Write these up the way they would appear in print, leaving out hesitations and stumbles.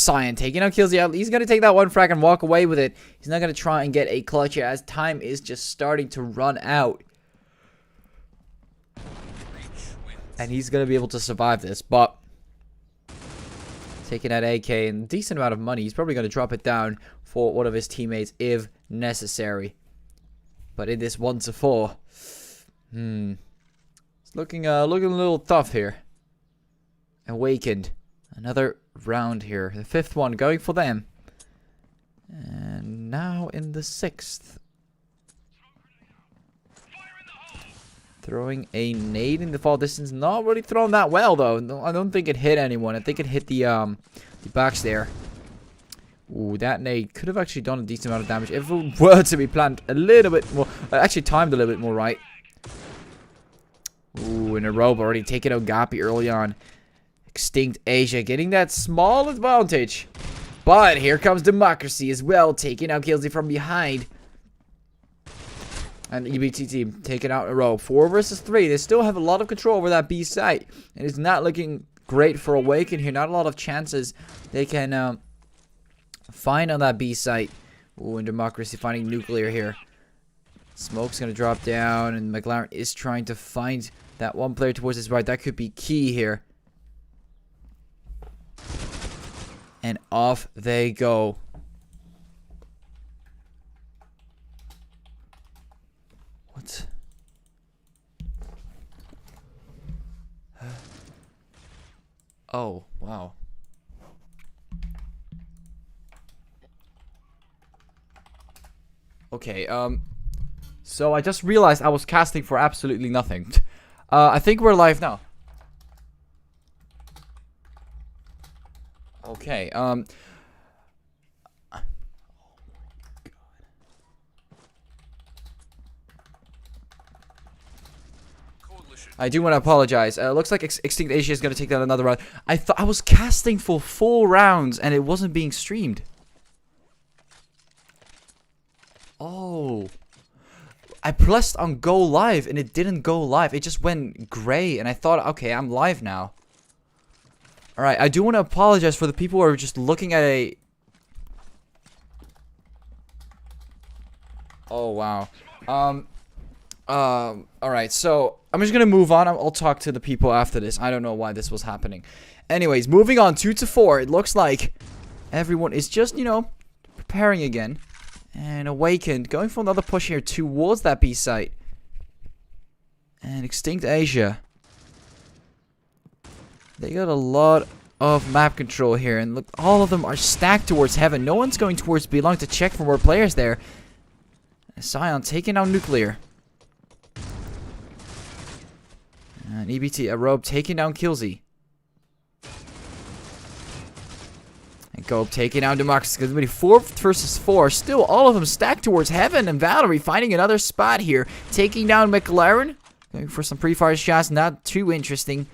Cyan taking out Kills out. He's going to take that one frag and walk away with it. He's not going to try and get a clutch here as time is just starting to run out. And he's going to be able to survive this, but taking out AK and a decent amount of money. He's probably going to drop it down for one of his teammates if necessary. But in this 1-4, it's looking a little tough here. Awakened. Another round here. The 5th one going for them. And now in the 6th. Throwing a nade in the far distance. Not really thrown that well, though. No, I don't think it hit anyone. I think it hit the backs there. Ooh, that nade could have actually done a decent amount of damage if it were to be planned a little bit more. Actually timed a little bit more right. Ooh, and a robe already taking out Gappy early on. eXtinct Asia getting that small advantage. But here comes Democracy as well, taking out Killsy from behind. And EBT team taking out a row. 4 versus 3. They still have a lot of control over that B site. And it's not looking great for Awaken here. Not a lot of chances they can find on that B site. Ooh, and Democracy finding nuclear here. Smoke's going to drop down. And McLaren is trying to find that one player towards his right. That could be key here. And off they go. What? Oh, wow. Okay, so I just realized I was casting for absolutely nothing. I think we're live now. Okay, I do want to apologize. Looks like eXtinct Asia is going to take that another round. I thought I was casting for full rounds and it wasn't being streamed. Oh. I pressed on go live and it didn't go live. It just went gray and I thought, okay, I'm live now. Alright, I do want to apologize for the people who are just looking at a... Oh, wow. Alright, so I'm just gonna move on. I'll talk to the people after this. I don't know why this was happening. Anyways, moving on, 2-4. It looks like everyone is just, you know, preparing again. And Awakened, going for another push here towards that B site. And eXtinct Asia. They got a lot of map control here. And look, all of them are stacked towards heaven. No one's going towards B long to check for more players there. Cyan taking out nuclear. And EBT, a robe taking down Killsy. And Gope taking down Democracy. It's going to be 4 versus 4. Still, all of them stacked towards heaven. And Valerie finding another spot here. Taking down McLaren. Going for some pre-fire shots. Not too interesting.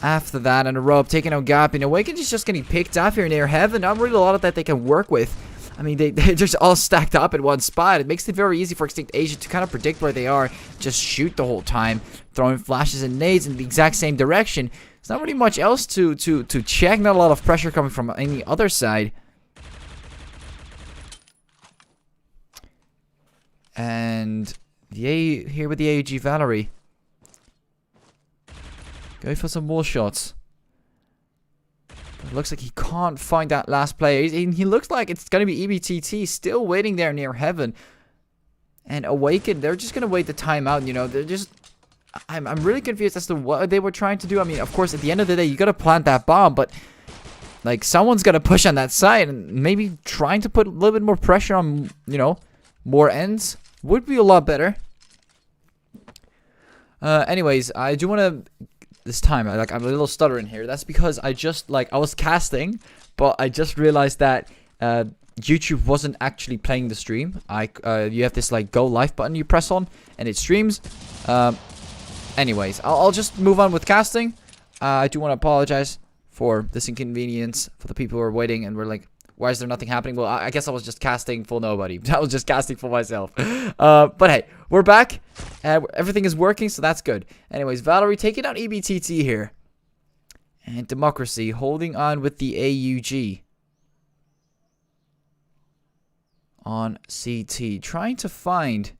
After that, and a robe taking out Gappy. And Awakened is just getting picked off here near heaven. Not really a lot of that they can work with. I mean, they're just all stacked up in one spot. It makes it very easy for eXtinct Asia to kind of predict where they are. Just shoot the whole time. Throwing flashes and nades in the exact same direction. There's not really much else to check. Not a lot of pressure coming from any other side. And the here with the AUG Valerie. Going for some more shots. It looks like he can't find that last player. He looks like it's going to be EBTT still waiting there near heaven. And Awakened, they're just going to wait the time out, you know. They're just... I'm really confused as to what they were trying to do. I mean, of course, at the end of the day, you got to plant that bomb. But, like, someone's got to push on that side. And maybe trying to put a little bit more pressure on, you know, more ends would be a lot better. Anyways, I do want to... This time, I'm a little stuttering here. That's because I just, I was casting, but I just realized that YouTube wasn't actually playing the stream. You have this, go live button you press on, and it streams. Anyways, I'll just move on with casting. I do want to apologize for this inconvenience for the people who are waiting, and we're like, why is there nothing happening? Well, I guess I was just casting for nobody. I was just casting for myself. But hey, we're back. Everything is working, so that's good. Anyways, Valerie taking out EBTT here. And Democracy holding on with the AUG. on CT. Trying to find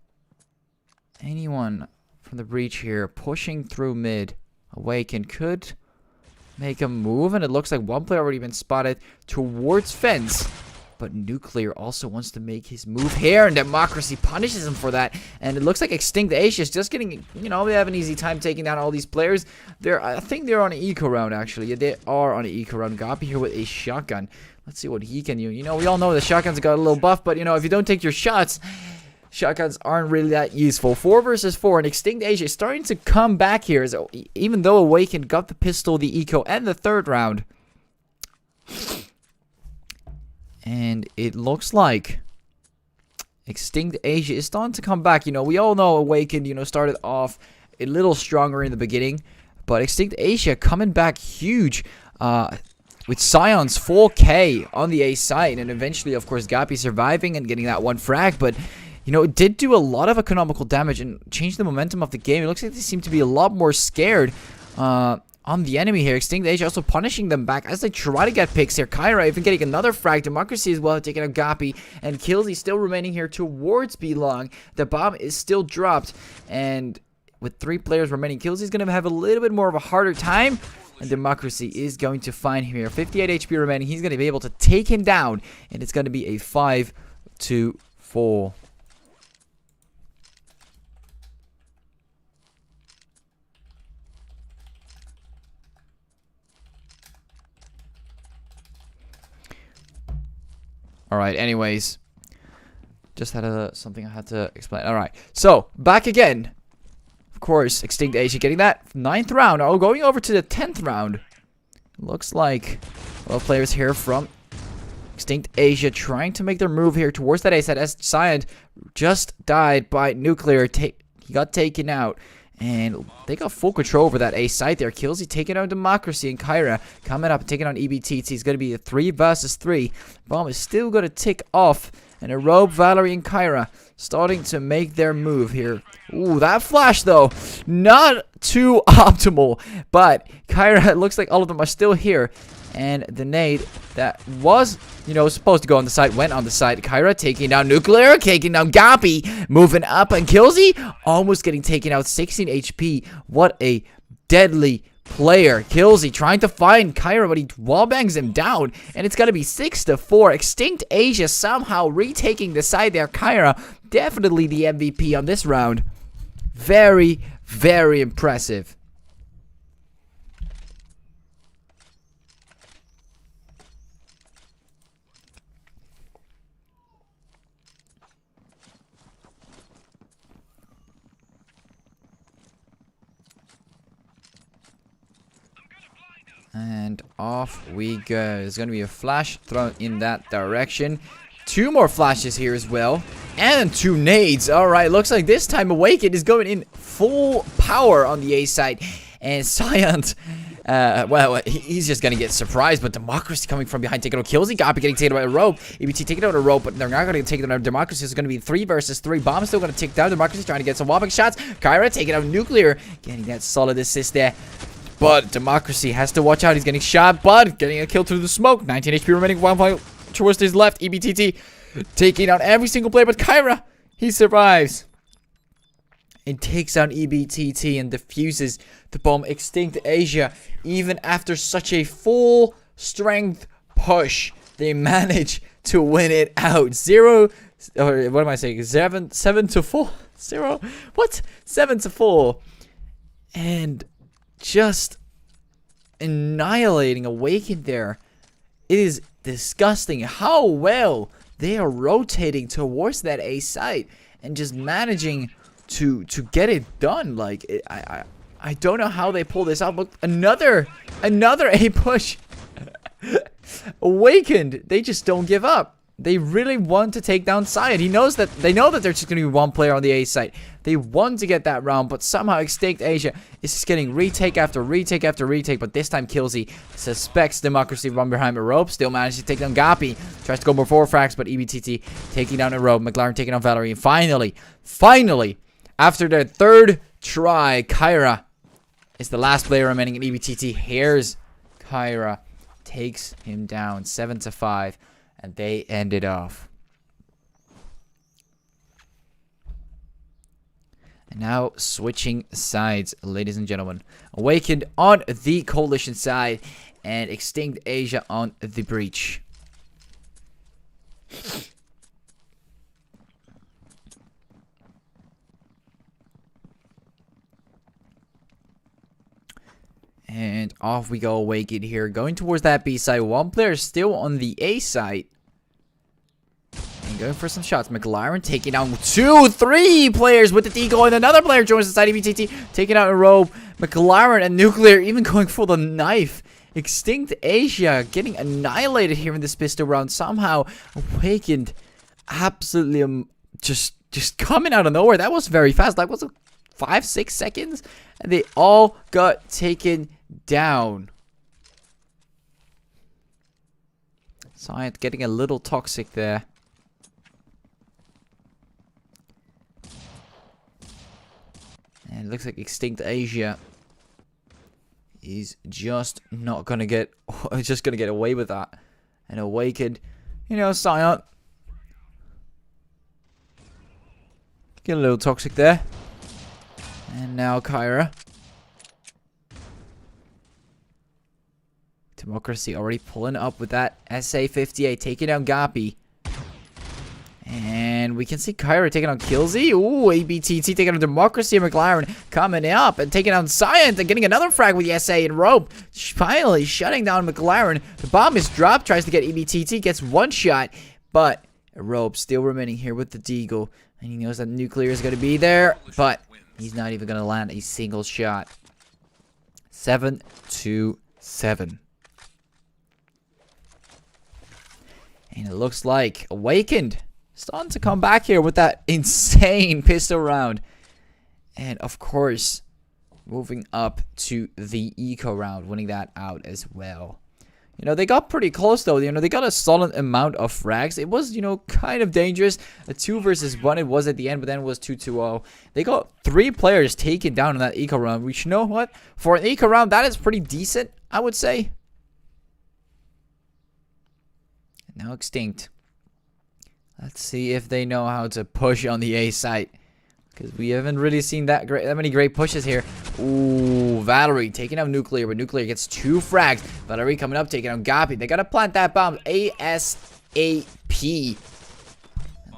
anyone from the breach here. Pushing through mid. Awaken could make a move, and it looks like one player already been spotted towards fence. But Nuclear also wants to make his move here, and Democracy punishes him for that. And it looks like Extinct Asia is just getting, you know, they have an easy time taking down all these players. I think they're on an eco round, actually. Yeah, they are on an eco round. Gapi here with a shotgun. Let's see what he can do. You know, we all know the shotgun's got a little buff, but, you know, if you don't take your shots, shotguns aren't really that useful. 4 versus 4, and Extinct Asia is starting to come back here. So even though Awaken got the pistol, the eco, and the third round. And it looks like Extinct Asia is starting to come back. You know, we all know Awakened, you know, started off a little stronger in the beginning. But Extinct Asia coming back huge with Scion's 4K on the A side. And eventually, of course, Gapi surviving and getting that one frag. But, you know, it did do a lot of economical damage and changed the momentum of the game. It looks like they seem to be a lot more scared on the enemy here. Extinct Asia also punishing them back as they try to get picks here. Kyra even getting another frag. Democracy as well, taking out Gapi. And Killsy still remaining here towards B-Long. The bomb is still dropped. And with 3 players remaining, Killsy's going to have a little bit more of a harder time. And Democracy is going to find him here. 58 HP remaining. He's going to be able to take him down. And it's going to be a 5-4. Alright, anyways. Just had something I had to explain. Alright, so, back again. Of course, Extinct Asia getting that 9th round. Oh, going over to the 10th round. Looks like a lot of players here from Extinct Asia trying to make their move here towards that A side. As Cyan just died by Nuclear. He got taken out. And they got full control over that A site there. Killsy taking out Democracy, and Kyra coming up and taking on EBTT. It's going to be a 3 versus 3. Bomb is still going to tick off. And a Robe, Valerie, and Kyra starting to make their move here. Ooh, that flash, though, not too optimal. But Kyra, it looks like all of them are still here. And the nade that was, you know, supposed to go on the side went on the side. Kyra taking down Nuclear, taking down Gapi, moving up, and Killsy almost getting taken out, 16 HP. What a deadly player. Killsy trying to find Kyra, but he wallbangs him down, and it's gonna be 6-4. Extinct Asia somehow retaking the side there. Kyra, definitely the MVP on this round. Very, very impressive. And off we go. There's going to be a flash thrown in that direction. 2 more flashes here as well. And 2 nades. Alright, looks like this time Awakened is going in full power on the A side. And Science, well, he's just going to get surprised. But Democracy coming from behind, taking out Killsy. Gapi getting taken out a rope. EBT taking out a rope, but they're not going to take it out. Democracy is going to be 3 versus 3. Bomb still going to tick down. Democracy trying to get some wallbang shots. Kyra taking out Nuclear. Getting that solid assist there. But Democracy has to watch out. He's getting shot, but getting a kill through the smoke. 19 HP remaining. 1 point towards his left. EBTT taking out every single player, but Kyra, he survives. And takes out EBTT and defuses the bomb. Extinct Asia, even after such a full strength push, they manage to win it out. 0, or what am I saying? 7-4. 0. What? 7-4. And just annihilating Awakened there. It is disgusting how well they are rotating towards that A site and just managing to get it done. Like, I don't know how they pull this out. Look, another A push. Awakened, they just don't give up. They really want to take down Cyan. They know that there's just going to be 1 player on the A site. They want to get that round, but somehow Extinct Asia is just getting retake after retake after retake. But this time Killsy suspects Democracy run behind a rope. Still manages to take down Gapi. Tries to go more 4 frags, but EBTT taking down a rope. McLaren taking on Valerie. And finally, after their 3rd try, Kyra is the last player remaining in EBTT. Here's Kyra. Takes him down 7-5. And they end it off. And now switching sides, ladies and gentlemen. Awakened on the Coalition side and eXtinct Asia on the Breach. And off we go, Awakened here. Going towards that B side. One player still on the A side. And going for some shots. McLaren taking down 2-3 players with the decoy. And another player joins the side. eBTT taking out a robe. McLaren and Nuclear even going for the knife. eXtinct Asia getting annihilated here in this pistol round. Somehow Awakened absolutely just coming out of nowhere. That was very fast. That was 5-6 seconds. And they all got taken down. Science getting a little toxic there. And it looks like eXtinct Asia is just not gonna get away with that. And Awakened, you know, Scion get a little toxic there. And now Kyra. Democracy already pulling up with that SA-58, taking down Gapi. And we can see Kyra taking on Killsy. Ooh, ABTT taking on Democracy and McLaren coming up and taking on Science and getting another frag with the SA and Rope. Finally shutting down McLaren. The bomb is dropped, tries to get EBTT, gets one shot, but Rope still remaining here with the Deagle. And he knows that Nuclear is going to be there, but he's not even going to land a single shot. 7-7. And it looks like Awakened starting to come back here with that insane pistol round. And of course, moving up to the eco round, winning that out as well. You know, they got pretty close though. You know, they got a solid amount of frags. It was, you know, kind of dangerous. A 2 versus 1 it was at the end, but then it was 2-2-0. They got 3 players taken down in that eco round, which, you know what? For an eco round, that is pretty decent, I would say. Now eXtinct. Let's see if they know how to push on the A site, because we haven't really seen that many great pushes here. Ooh, Valerie taking out Nuclear, but Nuclear gets 2 frags. Valerie coming up, taking out Gapi. They gotta plant that bomb ASAP.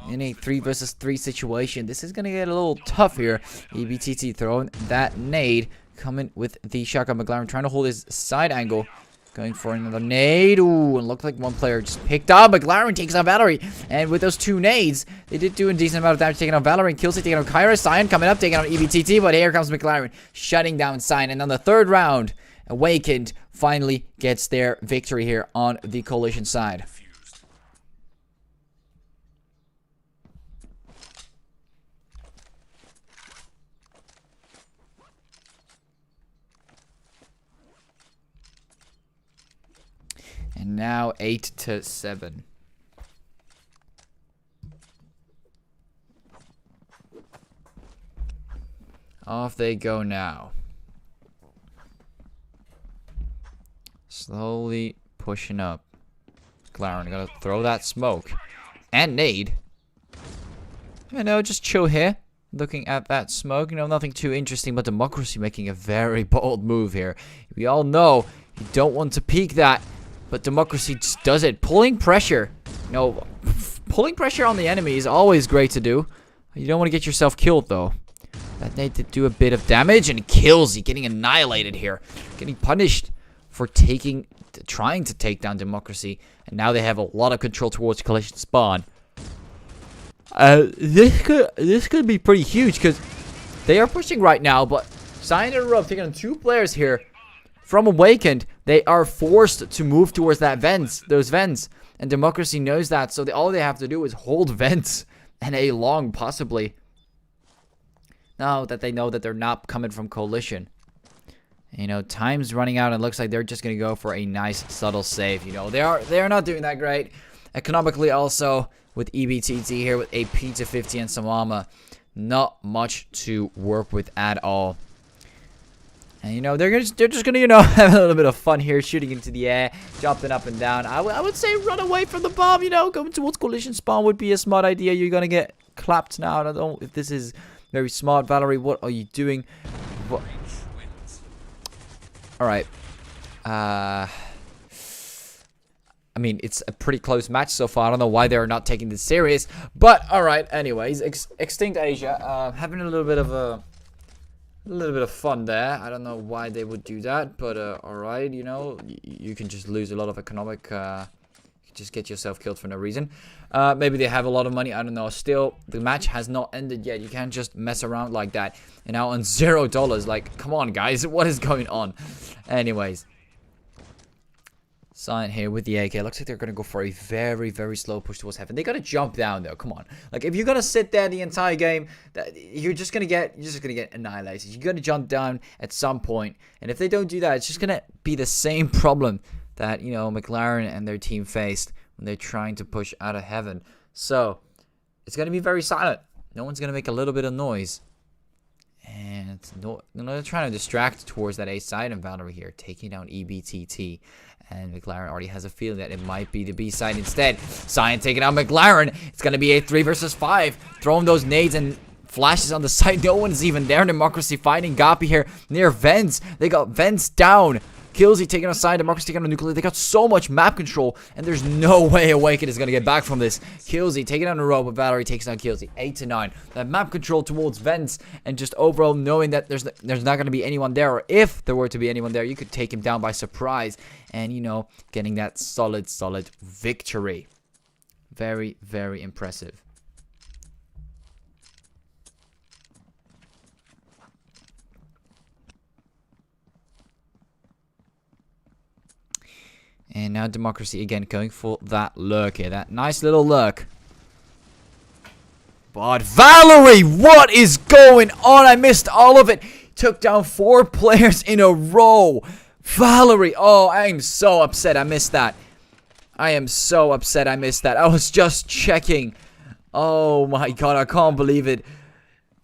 In a 3 versus 3 situation, this is gonna get a little tough here. EBTT throwing that nade, coming with the shotgun. McLaren trying to hold his side angle. Going for another nade. Ooh, and looked like one player just picked up. McLaren takes out Valerie. And with those 2 nades, they did do a decent amount of damage taking out Valerie. And Killsy taking out Kyra. Cyan coming up, taking out EBTT. But here comes McLaren, shutting down Cyan. And on the 3rd round, Awakened finally gets their victory here on the Coalition side. And now 8-7. Off they go now. Slowly pushing up. McLaren gonna throw that smoke. And nade. You know, just chill here. Looking at that smoke. You know, nothing too interesting, but Democracy making a very bold move here. We all know you don't want to peek that. But Democracy just does it. Pulling pressure. You know, pulling pressure on the enemy is always great to do. You don't want to get yourself killed, though. That nade did do a bit of damage, and Killsy getting annihilated here. Getting punished for trying to take down Democracy. And now they have a lot of control towards Coalition spawn. This could be pretty huge, because they are pushing right now, but Cyan and Rob taking on 2 players here. From Awakened, they are forced to move towards those vents. And Democracy knows that, so all they have to do is hold vents. And a long, possibly. Now that they know that they're not coming from Coalition. You know, time's running out, and it looks like they're just going to go for a nice, subtle save. You know, they are not doing that great. Economically also, with EBTT here, with a P250 and some armor. Not much to work with at all. And, you know, they're just gonna, you know, have a little bit of fun here, shooting into the air, jumping up and down. I would say run away from the bomb, you know, going towards Coalition spawn would be a smart idea. You're gonna get clapped now. I don't know if this is Very smart, Valerie. What are you doing? What? Alright. I mean, it's a pretty close match so far. I don't know why they're not taking this serious. But, alright, anyways. eXtinct Asia, having a little bit of fun there. I don't know why they would do that. But, alright, you know, you can just lose a lot of economic... just get yourself killed for no reason. Maybe they have a lot of money. I don't know. Still, the match has not ended yet. You can't just mess around like that. And now on $0. Like, come on, guys. What is going on? Anyways. Sign here with the AK. Looks like they're going to go for a very, very slow push towards heaven. They got to jump down, though. Come on. Like, if you're going to sit there the entire game, you're just going to get annihilated. You're going to jump down at some point. And if they don't do that, it's just going to be the same problem that, you know, McLaren and their team faced when they're trying to push out of heaven. So, it's going to be very silent. No one's going to make a little bit of noise. And they're trying to distract towards that A side, and Valerie here taking down EBTT. And McLaren already has a feeling that it might be the B side instead. Cyan taking out McLaren. It's going to be a 3 versus 5. Throwing those nades and flashes on the side. No one's even there. Democracy fighting Gapi here near Vents. They got Vents down. Killsy taking on side, Democracy taking on Nuclear. They got so much map control, and there's no way Awaken is going to get back from this. Killsy taking on a row, but Valerie takes down Killsy. 8-9. That map control towards Vents, and just overall knowing that there's not going to be anyone there, or if there were to be anyone there, you could take him down by surprise, and, you know, getting that solid victory. Very, very impressive. And now Democracy again going for that lurk here. That nice little lurk. But Valerie, what is going on? I missed all of it. Took down 4 players in a row. Valerie, oh, I'm so upset I missed that. I am so upset I missed that. I was just checking. Oh my god, I can't believe it.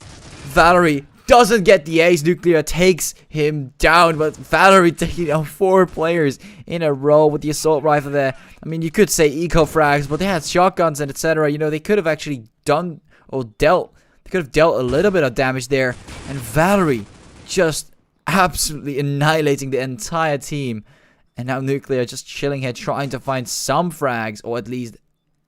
Valerie doesn't get the ace. Nuclear takes him down, but Valerie taking down 4 players in a row with the assault rifle there. I mean, you could say eco frags, but they had shotguns and etc. You know, they could have actually done or dealt. They could have dealt a little bit of damage there. And Valerie just absolutely annihilating the entire team. And now Nuclear just chilling here, trying to find some frags, or at least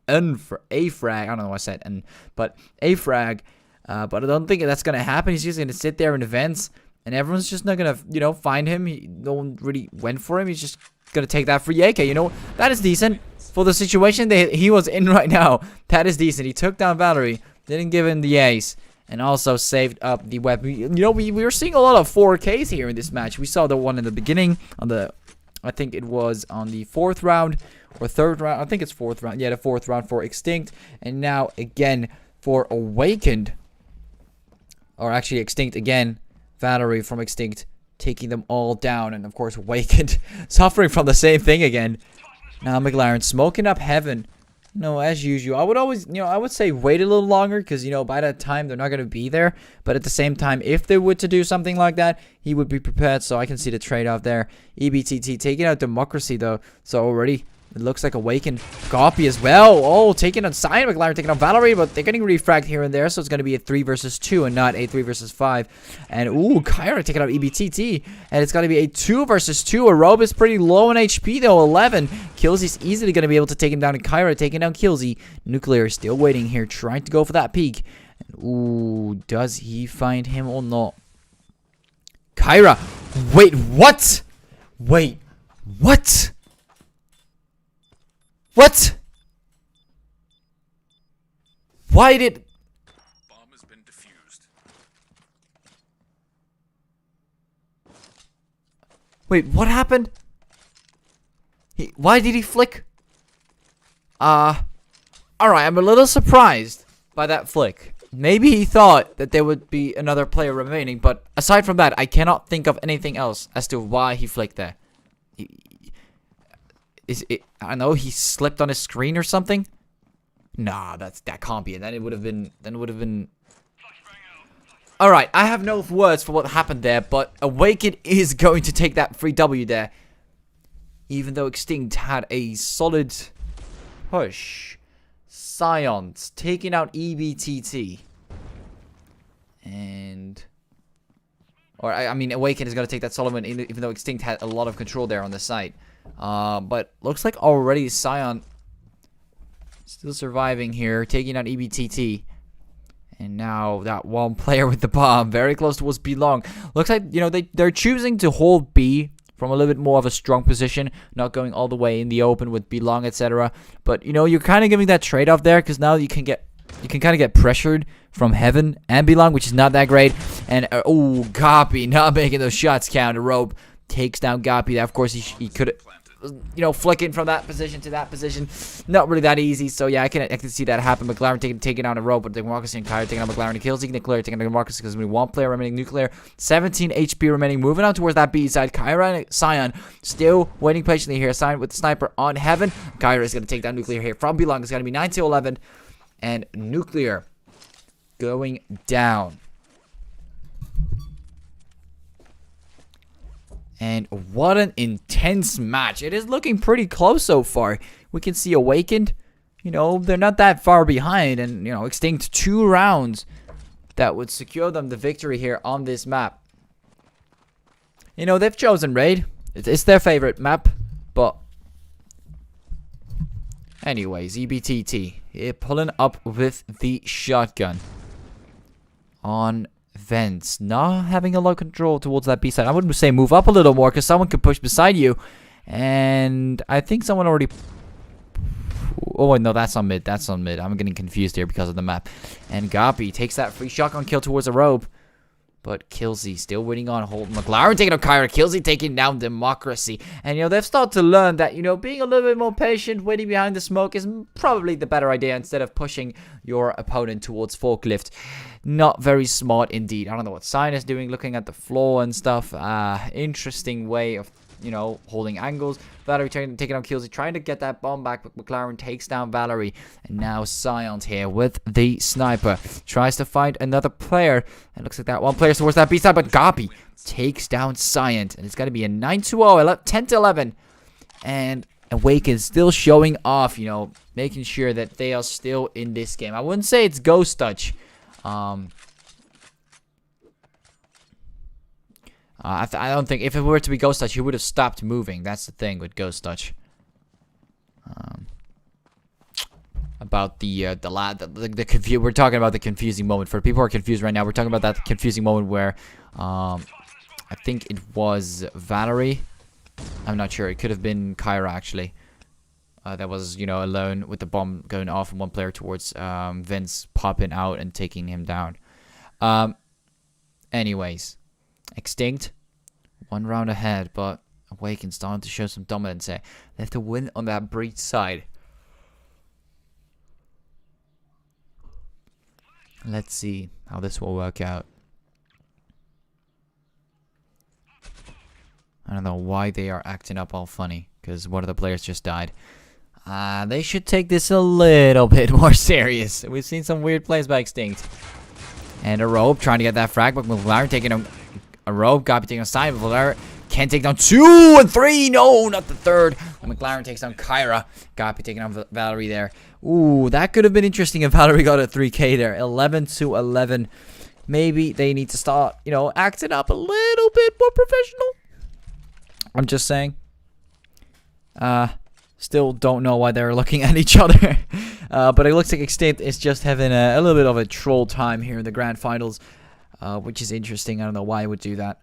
a frag. I don't know what I said, but a frag. But I don't think that's going to happen. He's just going to sit there in the vents, and everyone's just not going to, you know, find him. No one really went for him. He's just going to take that free AK. You know, that is decent for the situation that he was in right now. That is decent. He took down Valerie, didn't give him the ace, and also saved up the weapon. You know, we were seeing a lot of 4Ks here in this match. We saw the one in the beginning on the, I think it was on the 4th round or 3rd round. I think it's 4th round. Yeah, the 4th round for eXtinct, and now again for Awakened. Or actually, eXtinct again. Valerie from eXtinct taking them all down. And of course, Awakened suffering from the same thing again. Now McLaren smoking up heaven. You know, as usual. I would always, you know, I would say wait a little longer. Because, you know, by that time, they're not going to be there. But at the same time, if they were to do something like that, he would be prepared. So I can see the trade-off there. EBTT taking out Democracy, though. So already... it looks like Awakened Gapi as well. Oh, taking on Cyan. McLaren taking on Valerie, but they're getting refragged here and there, so it's going to be a 3 versus 2 and not a 3 versus 5. And, ooh, Kyra taking out EBTT. And it's going to be a 2 versus 2. Arobe is pretty low on HP, though, 11. Killsy's easily going to be able to take him down. And Kyra taking down Killsy. Nuclear still waiting here, trying to go for that peak. And, ooh, does he find him or not? Kyra. Wait, what? Wait, what? What? Why did... Bomb has been defused. Wait, what happened? Why did he flick? Alright, I'm a little surprised by that flick. Maybe he thought that there would be another player remaining, but aside from that, I cannot think of anything else as to why he flicked there. Is it? I don't know. He slipped on his screen or something. Nah, that can't be it. Then it would have been. All right, I have no words for what happened there, but Awakened is going to take that free W there, even though eXtinct had a solid push. Scions taking out EBTT, And... Or, I mean, Awaken is going to take that Solomon, even though eXtinct had a lot of control there on the site. But looks like already Scion still surviving here, taking out EBTT. And now that one player with the bomb, very close towards B long. Looks like, you know, they're choosing to hold B from a little bit more of a strong position, not going all the way in the open with B long, etc. But, you know, you're kind of giving that trade-off there, because now you can kind of get pressured from Heaven and B long, which is not that great. And, oh, Goppy not making those shots count. A rope takes down Goppy. Of course, he could have, you know, flicking from that position to that position. Not really that easy. So, yeah, I can see that happen. McLaren taking down a rope, but Marcus and Kyra taking out McLaren and kills. Nuclear taking out Marcus because we one player remaining. Nuclear, 17 HP remaining. Moving on towards that B side. Kyra and Scion still waiting patiently here. Scion with the sniper on Heaven. Kyra is going to take down Nuclear here from B long. It's going to be 9-11. And Nuclear going down. And what an intense match. It is looking pretty close so far. We can see Awakened. You know, they're not that far behind. And, you know, eXtinct 2 rounds that would secure them the victory here on this map. You know, they've chosen Raid. It's their favorite map. But anyways, EBTT pulling up with the shotgun on Vents, not having a lot of control towards that B side. I wouldn't say move up a little more, because someone could push beside you. And I think someone already... Oh, wait, no, that's on mid. That's on mid. I'm getting confused here because of the map. And Goppy takes that free shotgun kill towards a rope. But Killsy still waiting on hold. McLaren taking out Kyra. Killsy taking down Democracy. And, you know, they've started to learn that, you know, being a little bit more patient, waiting behind the smoke is probably the better idea instead of pushing your opponent towards Forklift. Not very smart indeed. I don't know what Scion is doing, looking at the floor and stuff. Interesting way of, you know, holding angles. Valerie taking on Killsy, trying to get that bomb back, but McLaren takes down Valerie. And now Scion's here with the sniper. Tries to find another player. And looks like that one player towards that B side, but Goppy takes down Scion. And it's going to be a 9-0, 10-11. And Awaken still showing off, you know, making sure that they are still in this game. I wouldn't say it's ghost touch. I don't think if it were to be Ghost Touch, he would have stopped moving. That's the thing with Ghost Touch. About the we're talking about the confusing moment. For people who are confused right now, we're talking about that confusing moment where I think it was Valerie. I'm not sure. It could have been Kyra actually. That was, you know, alone with the bomb going off and one player towards Vince popping out and taking him down. Anyways, eXtinct, one round ahead, but Awaken starting to show some dominance here. They have to win on that breach side. Let's see how this will work out. I don't know why they are acting up all funny, because one of the players just died. They should take this a little bit more serious. We've seen some weird plays by eXtinct. And a rope trying to get that frag, but McLaren taking a rope. Goppy taking a side. McLaren can't take down 2 and 3. No, not the third. And McLaren takes down Kyra. Goppy taking down Valerie there. Ooh, that could have been interesting if Valerie got a 3K there. 11-11. Maybe they need to start, you know, acting up a little bit more professional. I'm just saying. Still don't know why they're looking at each other. But it looks like eXtinct is just having a little bit of a troll time here in the grand finals. Which is interesting. I don't know why it would do that.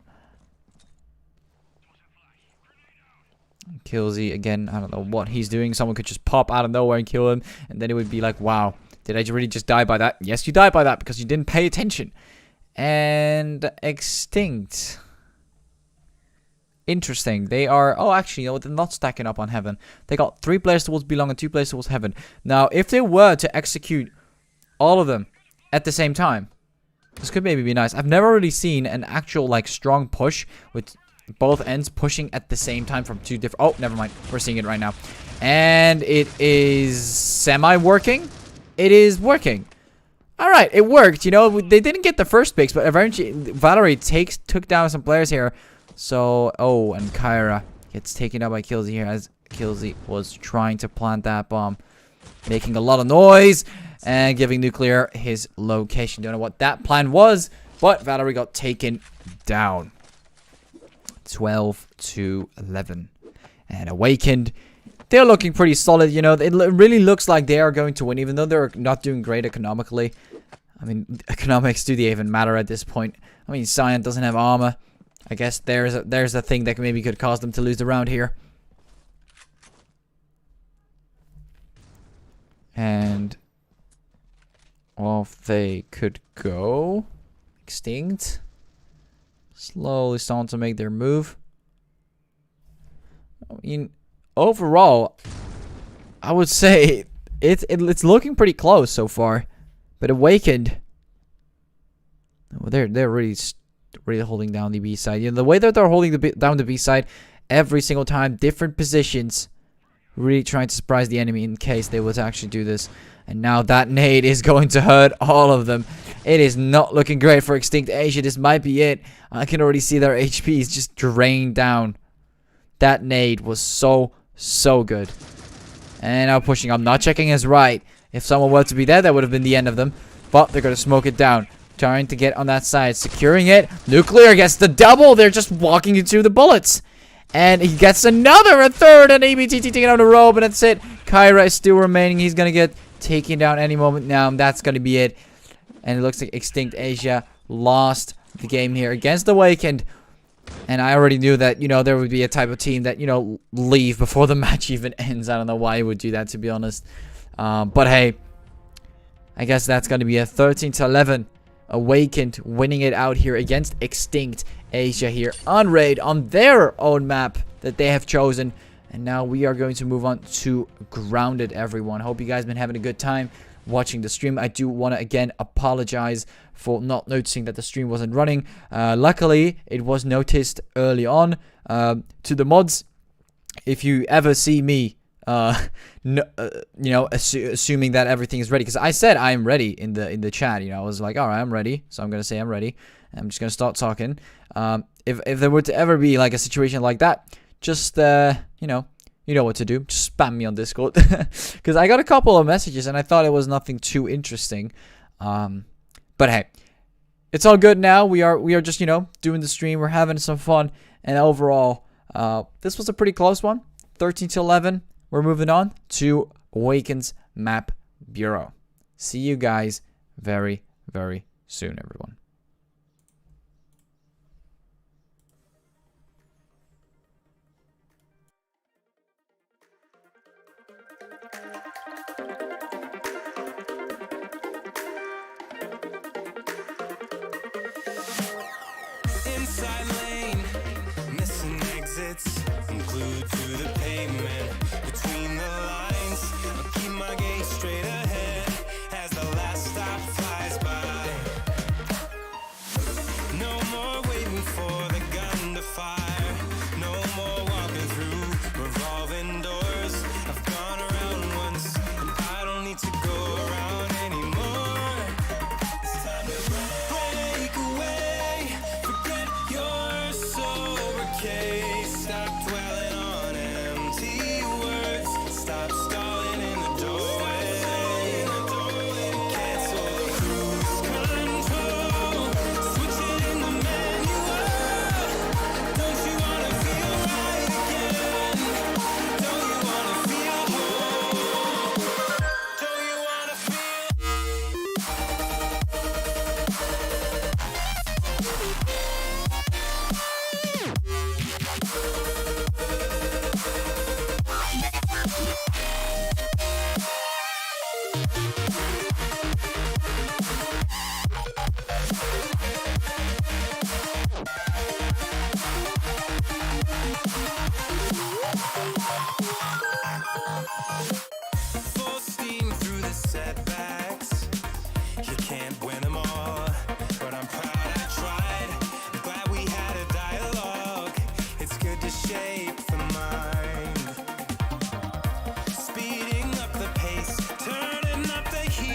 Killsy, again, I don't know what he's doing. Someone could just pop out of nowhere and kill him. And then it would be like, wow, did I really just die by that? Yes, you died by that because you didn't pay attention. And eXtinct. Interesting. They are... Oh, actually, you know, they're not stacking up on Heaven. They got 3 players towards Belong and 2 players towards Heaven. Now, if they were to execute all of them at the same time, this could maybe be nice. I've never really seen an actual, like, strong push with both ends pushing at the same time from 2 different... Oh, never mind. We're seeing it right now. And it is semi-working. It is working. Alright, it worked. You know, they didn't get the first picks, but eventually Valerie took down some players here. So, oh, and Kyra gets taken out by Killsy here as Killsy was trying to plant that bomb. Making a lot of noise and giving Nuclear his location. Don't know what that plan was, But Valerie got taken down. 12-11. And Awakened, they're looking pretty solid. You know, it really looks like they are going to win, even though they're not doing great economically. I mean, economics, do they even matter at this point? I mean, Cyan doesn't have armor. I guess there's a thing that maybe could cause them to lose the round here. And off they could go. eXtinct. Slowly starting to make their move. I mean, overall, I would say it's looking pretty close so far. But Awakened, they're really holding down the B side. You know, the way that they're holding down the B side every single time, different positions, really trying to surprise the enemy in case they would actually do this. And now that nade is going to hurt all of them. It is not looking great for eXtinct Asia. This might be it. I can already see their HP is just drained down. That nade was so good. And now pushing. I'm not checking his right. If someone were to be there, that would have been the end of them. But they're going to smoke it down. Trying to get on that side. Securing it. Nuclear gets the double. They're just walking into the bullets. And he gets a third. And ABTT taking out a row. But that's it. Kyra is still remaining. He's going to get taken down any moment now. And that's going to be it. And it looks like eXtinct Asia lost the game here against Awakened. And I already knew that, you know, there would be a type of team that, you know, leave before the match even ends. I don't know why he would do that, to be honest. But hey, I guess that's going to be a 13-11. Awakened winning it out here against eXtinct Asia here on raid on their own map that they have chosen. And now we are going to move on to Grounded, everyone. Hope you guys have been having a good time watching the stream. I do want to again apologize for not noticing that the stream wasn't running. Luckily, it was noticed early on. To the mods, if you ever see me you know, assuming that everything is ready, because I said I am ready in the chat. You know, I was like, all right, I'm ready, so I'm gonna say I'm ready. I'm just gonna start talking. If there were to ever be like a situation like that, just you know what to do. Just spam me on Discord, because I got a couple of messages and I thought it was nothing too interesting. But hey, it's all good now. We are just, you know, doing the stream. We're having some fun, and overall, this was a pretty close one. 13-11. We're moving on to Awakened's Map Bureau. See you guys very, very soon, everyone. Inside lane, missing exits. I'm glued to the pavement. Between the lines, I'll keep my gaze straight ahead as the last stop flies by. No more waiting for the gun to fire. No more walking through revolving doors. I've gone around once, and I don't need to go around anymore. It's time to break away. Forget your sober case. Stop dwelling on empty words. Stop stalling in the doorway. Cancel the cruise control. Switch it in the manual. Don't you wanna feel right again? Don't you wanna feel whole? Don't you wanna feel? Full steam through the setbacks. You can't win them all, but I'm proud I tried. Glad we had a dialogue. It's good to shape the mind. Speeding up the pace, turning up the heat.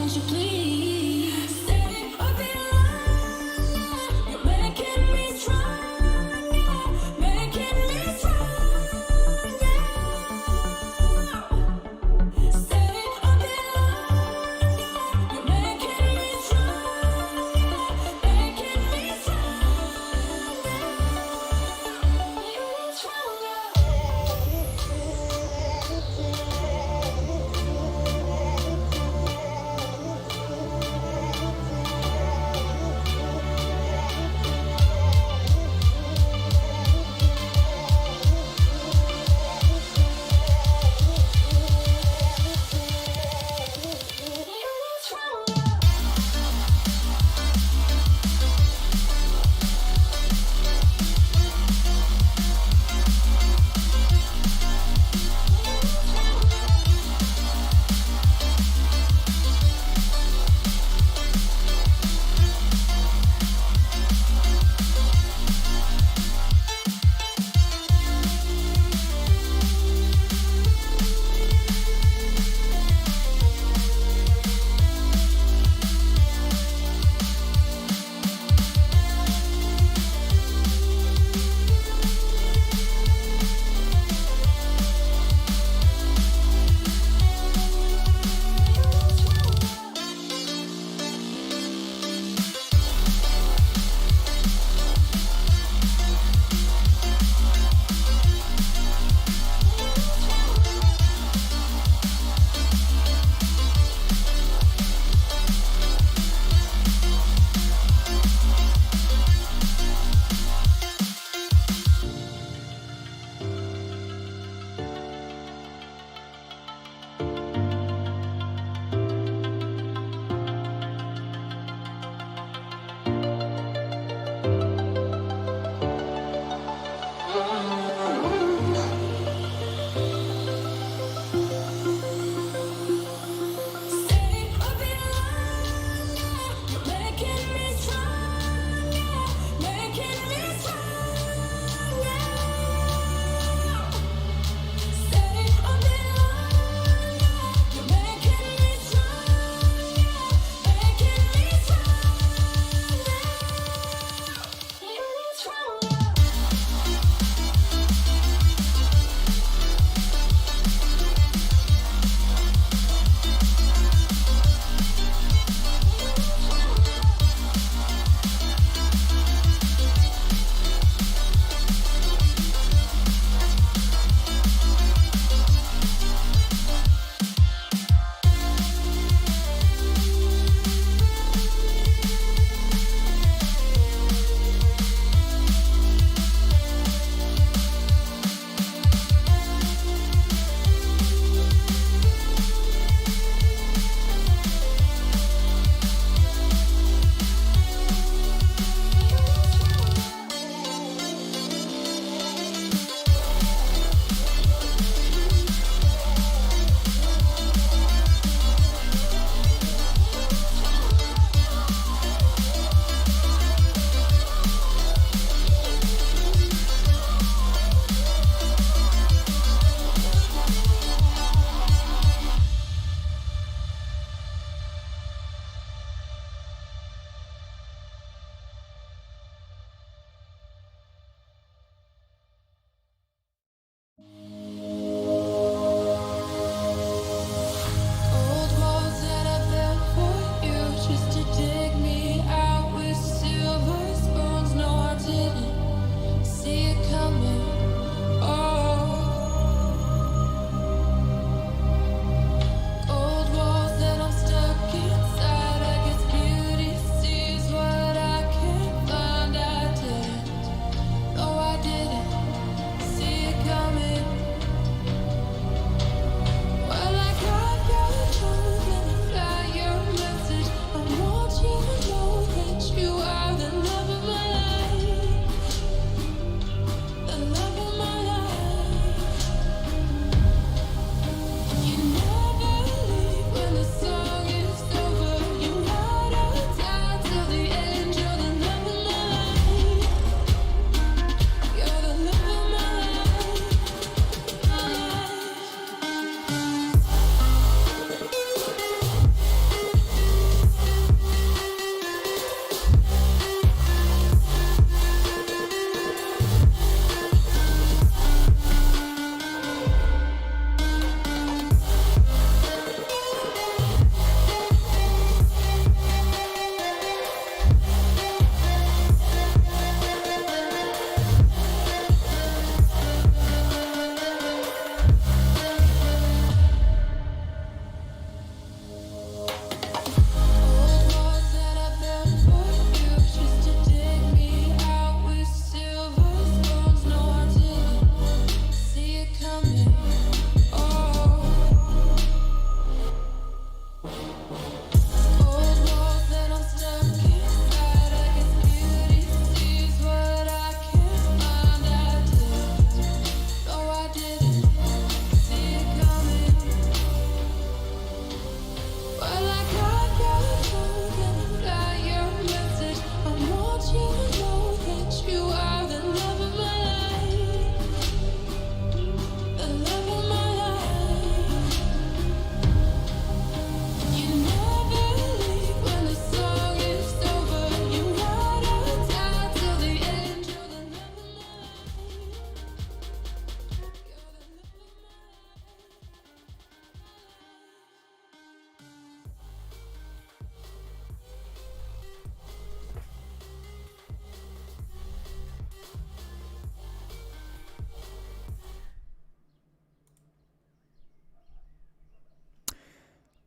Won't you please stay a bit longer? You're making me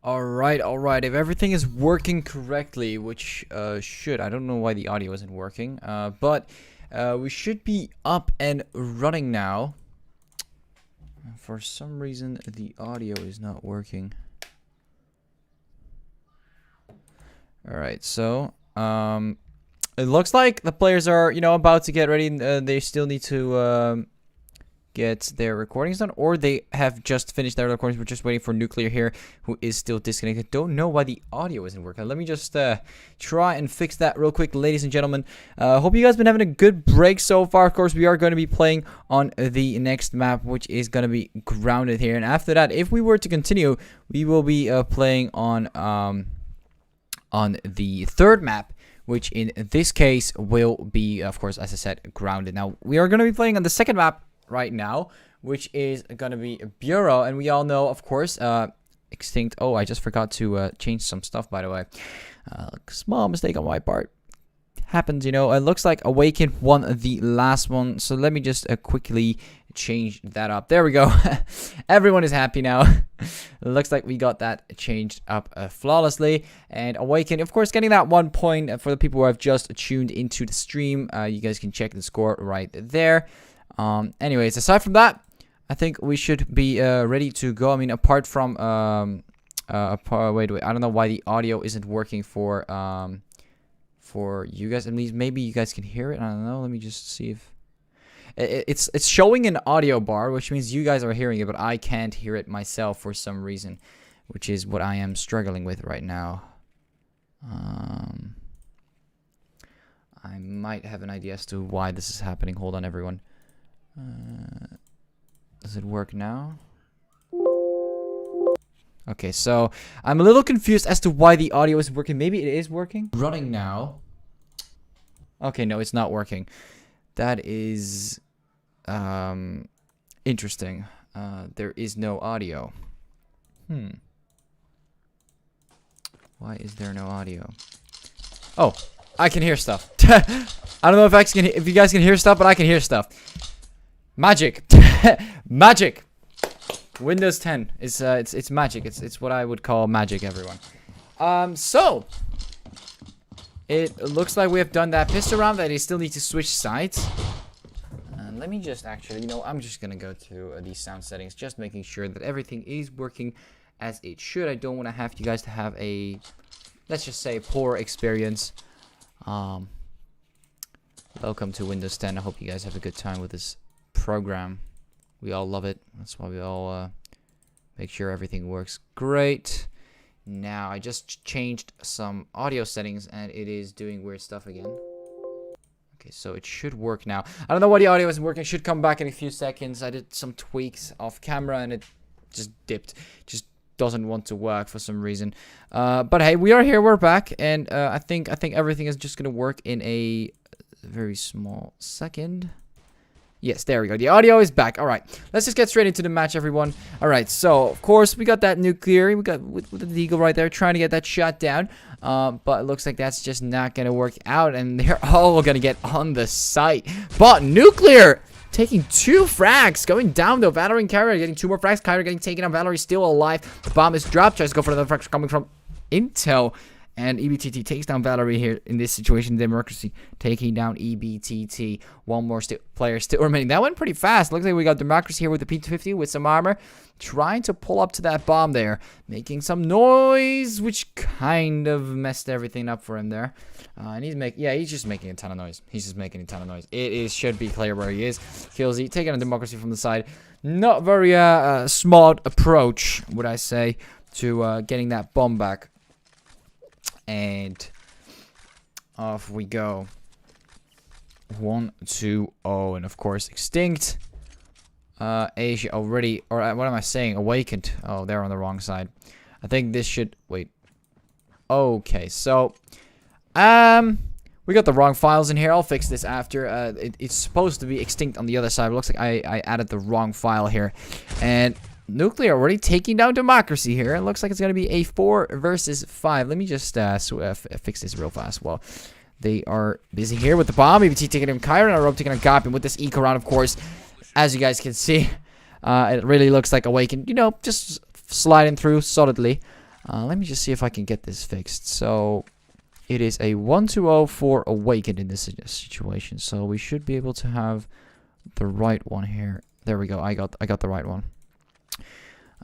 Alright, alright. If everything is working correctly, which should. I don't know why the audio isn't working. But we should be up and running now. For some reason, the audio is not working. Alright, so it looks like the players are, about to get ready. They still need to get their recordings done, or they have just finished their recordings. We're just waiting for Nuclear here, who is still disconnected. Don't know why the audio isn't working. Let me just try and fix that real quick, ladies and gentlemen. Hope you guys been having a good break so far. Of course, we are going to be playing on the next map, which is going to be Grounded here. And after that, if we were to continue, we will be playing on the third map, which in this case will be, of course, as I said, Grounded. Now, we are going to be playing on the second map right now, which is going to be Bureau, and we all know, of course, eXtinct. Oh, I just forgot to change some stuff, by the way. Small mistake on my part. Happens, It looks like Awakened won the last one, so let me just quickly change that up. There we go. Everyone is happy now. It looks like we got that changed up flawlessly. And Awakened, of course, getting that 1 point. For the people who have just tuned into the stream, you guys can check the score right there. Anyways, aside from that, I think we should be ready to go. I mean, apart from wait, I don't know why the audio isn't working for you guys. At least maybe you guys can hear it. I don't know. Let me just see if it's showing an audio bar, which means you guys are hearing it, but I can't hear it myself for some reason, which is what I am struggling with right now. I might have an idea as to why this is happening. Hold on, everyone. Does it work now? Okay, so I'm a little confused as to why the audio isn't working. Maybe it is working. Running now. Okay, no, it's not working. That is interesting. There is no audio. Why is there no audio? Oh, I can hear stuff. I don't know if you guys can hear stuff, but I can hear stuff. Magic. Magic. Windows 10 is it's magic. It's what I would call magic, everyone. So it looks like we have done that pistol round. That I still need to switch sides. And let me just actually, I'm just gonna go to these sound settings, just making sure that everything is working as it should. I don't want to have you guys to have a, let's just say, poor experience. Welcome to Windows 10. I hope you guys have a good time with this program. We all love it. That's why we all make sure everything works great. Now, I just changed some audio settings, and it is doing weird stuff again. Okay, so it should work now. I don't know why the audio isn't working. It should come back in a few seconds. I did some tweaks off camera, and it just dipped. Just doesn't want to work for some reason. But hey, we are here. We're back, and I think everything is just gonna work in a very small second. Yes, there we go. The audio is back. All right, let's just get straight into the match, everyone. All right, so of course we got that Nuclear. We got with the Deagle right there, trying to get that shot down. But it looks like that's just not gonna work out, and they're all gonna get on the site. But Nuclear taking 2 frags, going down though. Valorant and Kyra getting 2 more frags. Kyra getting taken out. Valorant still alive. The bomb is dropped. Tries to go for another frag coming from Intel. And EBTT takes down Valerie here in this situation. Democracy taking down EBTT. One more player still remaining. That went pretty fast. Looks like we got Democracy here with the P250 with some armor. Trying to pull up to that bomb there. Making some noise, which kind of messed everything up for him there. And he's just making a ton of noise. He's just making a ton of noise. Should be clear where he is. Killsy taking on Democracy from the side. Not very smart approach, would I say, to getting that bomb back. And off we go. 1, 2, 0, and of course eXtinct. Asia already, or what am I saying? Awakened. Oh, they're on the wrong side. I think this should wait. Okay, so we got the wrong files in here. I'll fix this after. It's supposed to be eXtinct on the other side. It looks like I added the wrong file here, and Nuclear already taking down Democracy here. It looks like it's going to be a 4 versus 5. Let me just fix this real fast. Well, they are busy here with the bomb. EBT taking him Kyra, and Rope taking him Gop. And with this eco round, of course, as you guys can see, it really looks like Awakened. Just sliding through solidly. Let me just see if I can get this fixed. So it is a 1-2-0 for Awakened in this situation. So we should be able to have the right one here. There we go. I got the right one.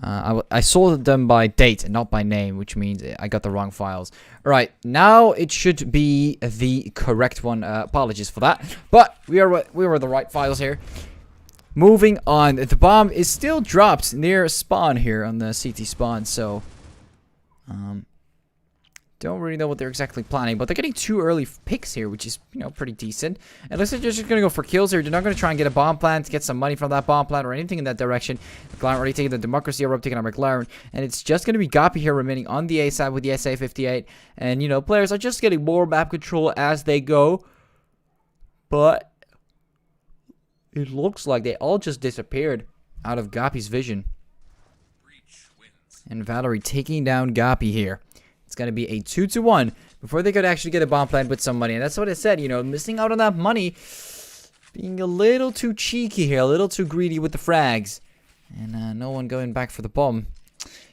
I sorted them by date and not by name, which means I got the wrong files. Alright, now it should be the correct one. Apologies for that. But we were the right files here. Moving on. The bomb is still dropped near spawn here on the CT spawn, so don't really know what they're exactly planning, but they're getting 2 early picks here, which is, you know, pretty decent. And looks like they're just going to go for kills here. They're not going to try and get a bomb plant, get some money from that bomb plant, or anything in that direction. McLaren already taking the Democracy, Europe taking on McLaren, and it's just going to be Gapi here remaining on the A side with the SA-58. And, you know, players are just getting more map control as they go, but it looks like they all just disappeared out of Gapi's vision. And Valerie taking down Gapi here. It's going to be a 2-1 before they could actually get a bomb plant with some money. And that's what I said, you know, missing out on that money. Being a little too cheeky here, a little too greedy with the frags. And no one going back for the bomb.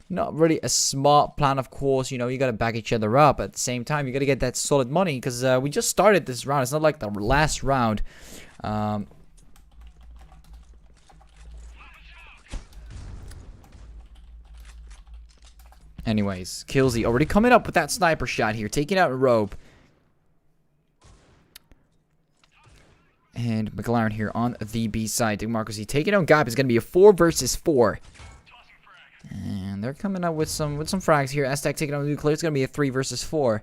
Not really a smart plan, of course. You know, you got to back each other up. At the same time, you got to get that solid money. Because we just started this round. It's not like the last round. Anyways, Killsy already coming up with that sniper shot here. Taking out a rope. And McLaren here on the B side. Democracy taking out Gap is going to be a 4 versus 4. And they're coming up with some frags here. Aztec taking out Nuclear. It's going to be a 3 versus 4.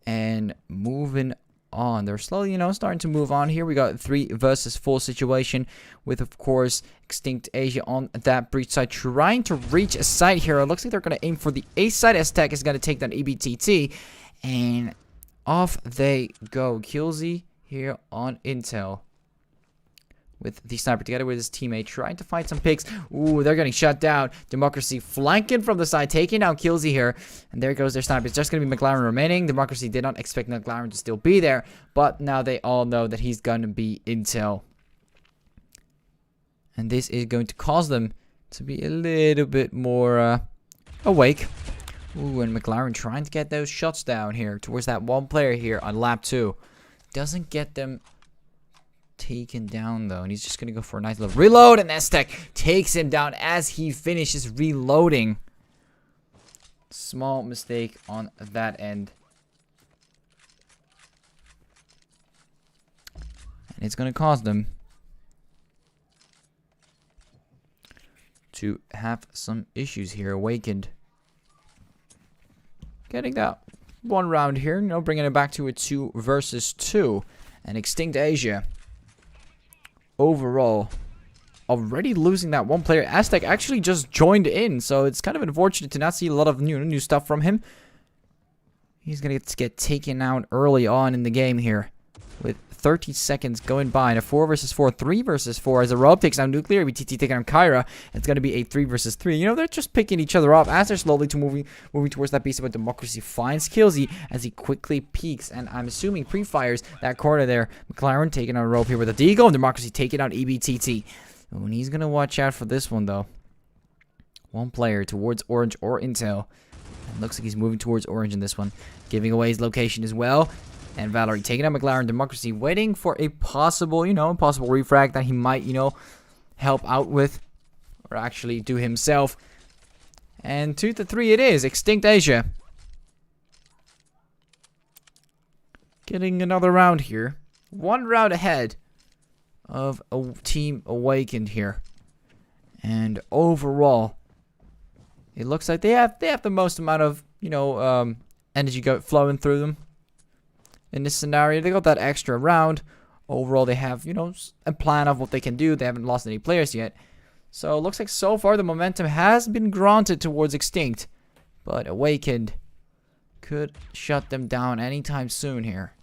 And moving on. They're slowly, you know, starting to move on here. We got 3 versus 4 situation with, of course, eXtinct Asia on that breach side, trying to reach a side here. It looks like they're going to aim for the A side. Aztec is going to take down EBTT, and off they go. Killsy here on Intel with the sniper together with his teammate, trying to find some picks. Ooh, they're getting shut down. Democracy flanking from the side, taking down Killsy here. And there goes their sniper. It's just going to be McLaren remaining. Democracy did not expect McLaren to still be there, but now they all know that he's going to be Intel. And this is going to cause them to be a little bit more awake. Ooh, and McLaren trying to get those shots down here towards that one player here on lap 2. Doesn't get them taken down though, and he's just gonna go for a nice little reload, and Aztec takes him down as he finishes reloading. Small mistake on that end, and it's gonna cause them to have some issues here. Awakened getting that one round here, you know, bringing it back to a 2 versus 2, and eXtinct Asia overall already losing that one player. Aztec actually just joined in, so it's kind of unfortunate to not see a lot of new stuff from him. He's gonna get taken out early on in the game here with 30 seconds going by, and a 4 versus 4, 3 versus 4 as a Rob takes down Nuclear, BTT taking on Kyra. It's going to be a 3 versus 3. You know, they're just picking each other up as they're slowly moving towards that piece, but Democracy finds Killsy as he quickly peeks, and I'm assuming pre-fires that corner there. McLaren taking on Rope here with a Deagle, and Democracy taking out EBTT. Oh, and he's going to watch out for this one, though. One player towards Orange or Intel. And looks like he's moving towards Orange in this one, giving away his location as well. And Valerie taking out McLaren. Democracy waiting for a possible, possible refrag that he might, help out with. Or actually do himself. And 2-3 it is. eXtinct Asia. Getting another round here. One round ahead of a team Awakened here. And overall, it looks like they have the most amount of, energy flowing through them. In this scenario, they got that extra round. Overall, they have, a plan of what they can do. They haven't lost any players yet. So, it looks like so far the momentum has been granted towards eXtinct. But Awakened could shut them down anytime soon here.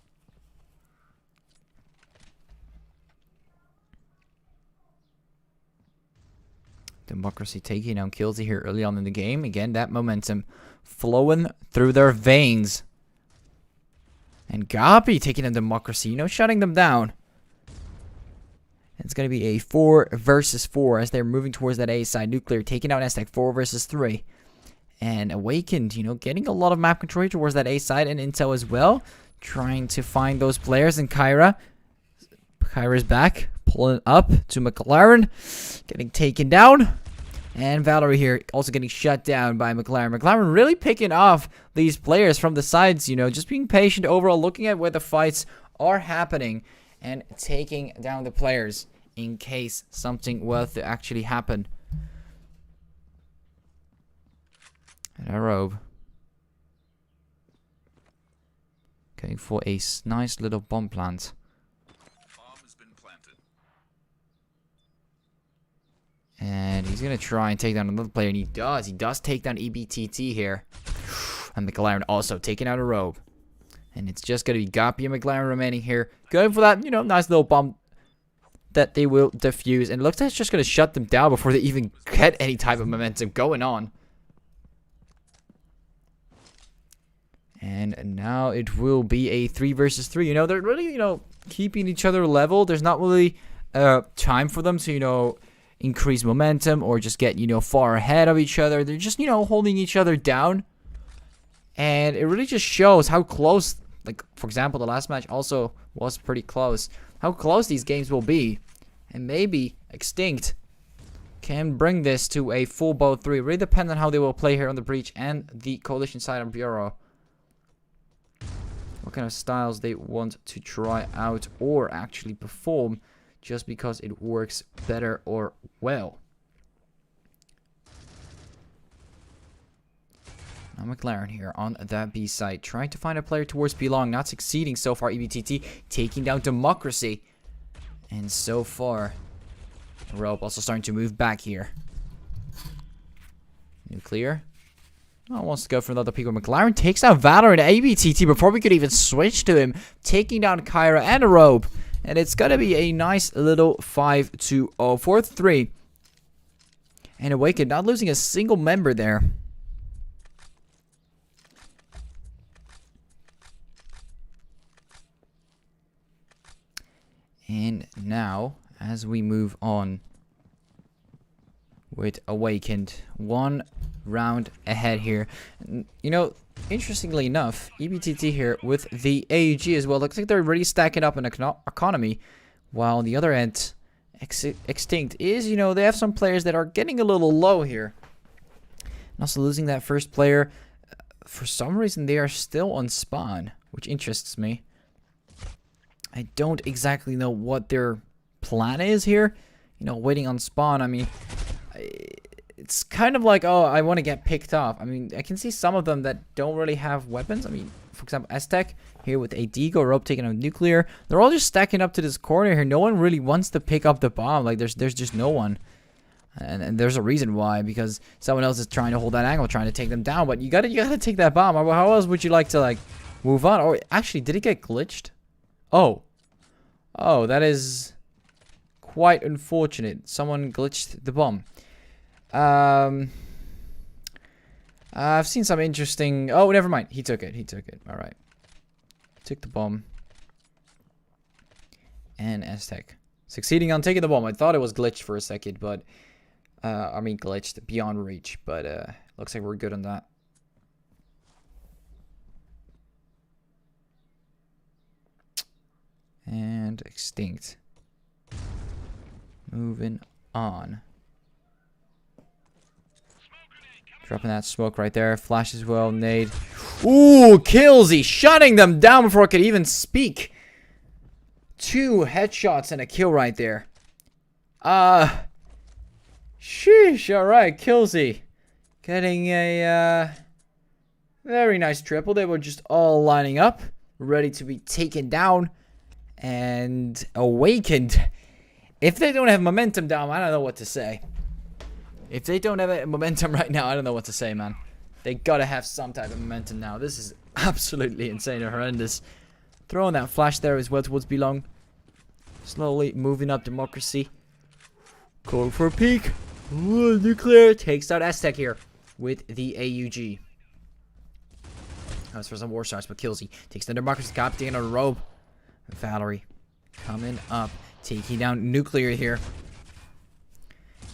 Democracy taking down Killsy here early on in the game. Again, that momentum flowing through their veins. And Gapi taking in Democracy, shutting them down. It's going to be a 4 versus 4 as they're moving towards that A side. Nuclear taking out Aztec 4 versus 3. And Awakened, you know, getting a lot of map control towards that A side and intel as well. Trying to find those players. And Kyra's back. Pulling up to McLaren. Getting taken down. And Valerie here also getting shut down by McLaren. McLaren really picking off these players from the sides, you know, just being patient overall, looking at where the fights are happening and taking down the players in case something were to actually happen. And a robe. Going for a nice little bomb plant. Bomb has been planted. And he's going to try and take down another player, and he does. He does take down EBTT here. And McLaren also taking out a robe. And it's just going to be Gappy and McLaren remaining here. Going for that, you know, nice little bomb that they will defuse. And it looks like it's just going to shut them down before they even get any type of momentum going on. And now it will be a 3 versus 3. You know, they're really, you know, keeping each other level. There's not really time for them to, you know, increase momentum or just get, you know, far ahead of each other. They're just, you know, holding each other down. And it really just shows how close, like, for example, the last match also was pretty close. How close these games will be. And maybe eXtinct can bring this to a full bow 3. Really depends on how they will play here on the Breach and the Coalition side on Bureau. What kind of styles they want to try out or actually perform just because it works better or well. Now McLaren here on that B side, trying to find a player towards Belong, not succeeding so far. EBTT taking down Democracy. And so far, Rope also starting to move back here. Nuclear. Oh, wants to go for another peek. McLaren takes out Valor and ABTT before we could even switch to him. Taking down Kyra and a robe. And it's going to be a nice little 5-2-0. 4-3. And Awakened not losing a single member there. And now, as we move on with Awakened, 1 round ahead here. You know, interestingly enough, EBTT here with the AUG as well. Looks like they're already stacking up an economy. While on the other end, eXtinct is, you know, they have some players that are getting a little low here. And also losing that first player. For some reason, they are still on spawn, which interests me. I don't exactly know what their plan is here. You know, waiting on spawn, I mean, it's kind of like, oh, I want to get picked off. I mean, I can see some of them that don't really have weapons. I mean, for example, Aztec here with a Deagle, Rope taking out Nuclear. They're all just stacking up to this corner here. No one really wants to pick up the bomb. Like, there's just no one. And there's a reason why, because someone else is trying to hold that angle, trying to take them down. But you gotta take that bomb. How else would you like to, like, move on? Or actually, did it get glitched? Oh, that is quite unfortunate. Someone glitched the bomb. I've seen some interesting... Oh, never mind. He took it. Alright. Took the bomb. And Aztec succeeding on taking the bomb. I thought it was glitched for a second, but... I mean, glitched beyond reach. But, looks like we're good on that. And eXtinct. Moving on. Dropping that smoke right there. Flash as well. Nade. Ooh, kills. He's shutting them down before I could even speak. 2 headshots and a kill right there. Sheesh. Alright, Killsy. Getting a very nice triple. They were just all lining up. Ready to be taken down. And Awakened. If they don't have momentum down, I don't know what to say. If they don't have momentum right now, I don't know what to say, man. They gotta have some type of momentum now. This is absolutely insane and horrendous. Throwing that flash there as well towards Belong. Slowly moving up Democracy. Going for a peek. Ooh, Nuclear takes out Aztec here with the AUG. That's for some war stars, but Killsy takes the Democracy, copying a robe. Valerie coming up, taking down Nuclear here.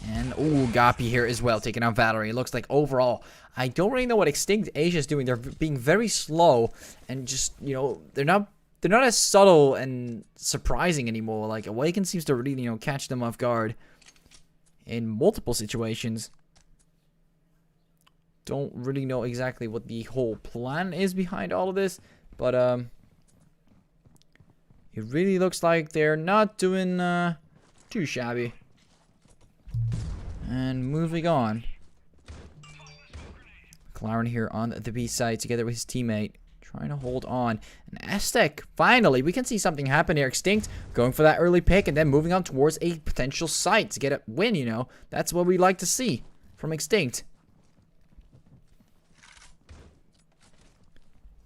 And, ooh, Gapi here as well, taking out Valerie. It looks like overall, I don't really know what eXtinct Asia is doing. They're being very slow and just, you know, they're not as subtle and surprising anymore. Like, Awaken seems to really, you know, catch them off guard in multiple situations. Don't really know exactly what the whole plan is behind all of this, but, it really looks like they're not doing, too shabby. And moving on. McLaren here on the B side together with his teammate. Trying to hold on. And eXtinct, finally, we can see something happen here. eXtinct going for that early pick and then moving on towards a potential site to get a win, you know. That's what we like to see from eXtinct.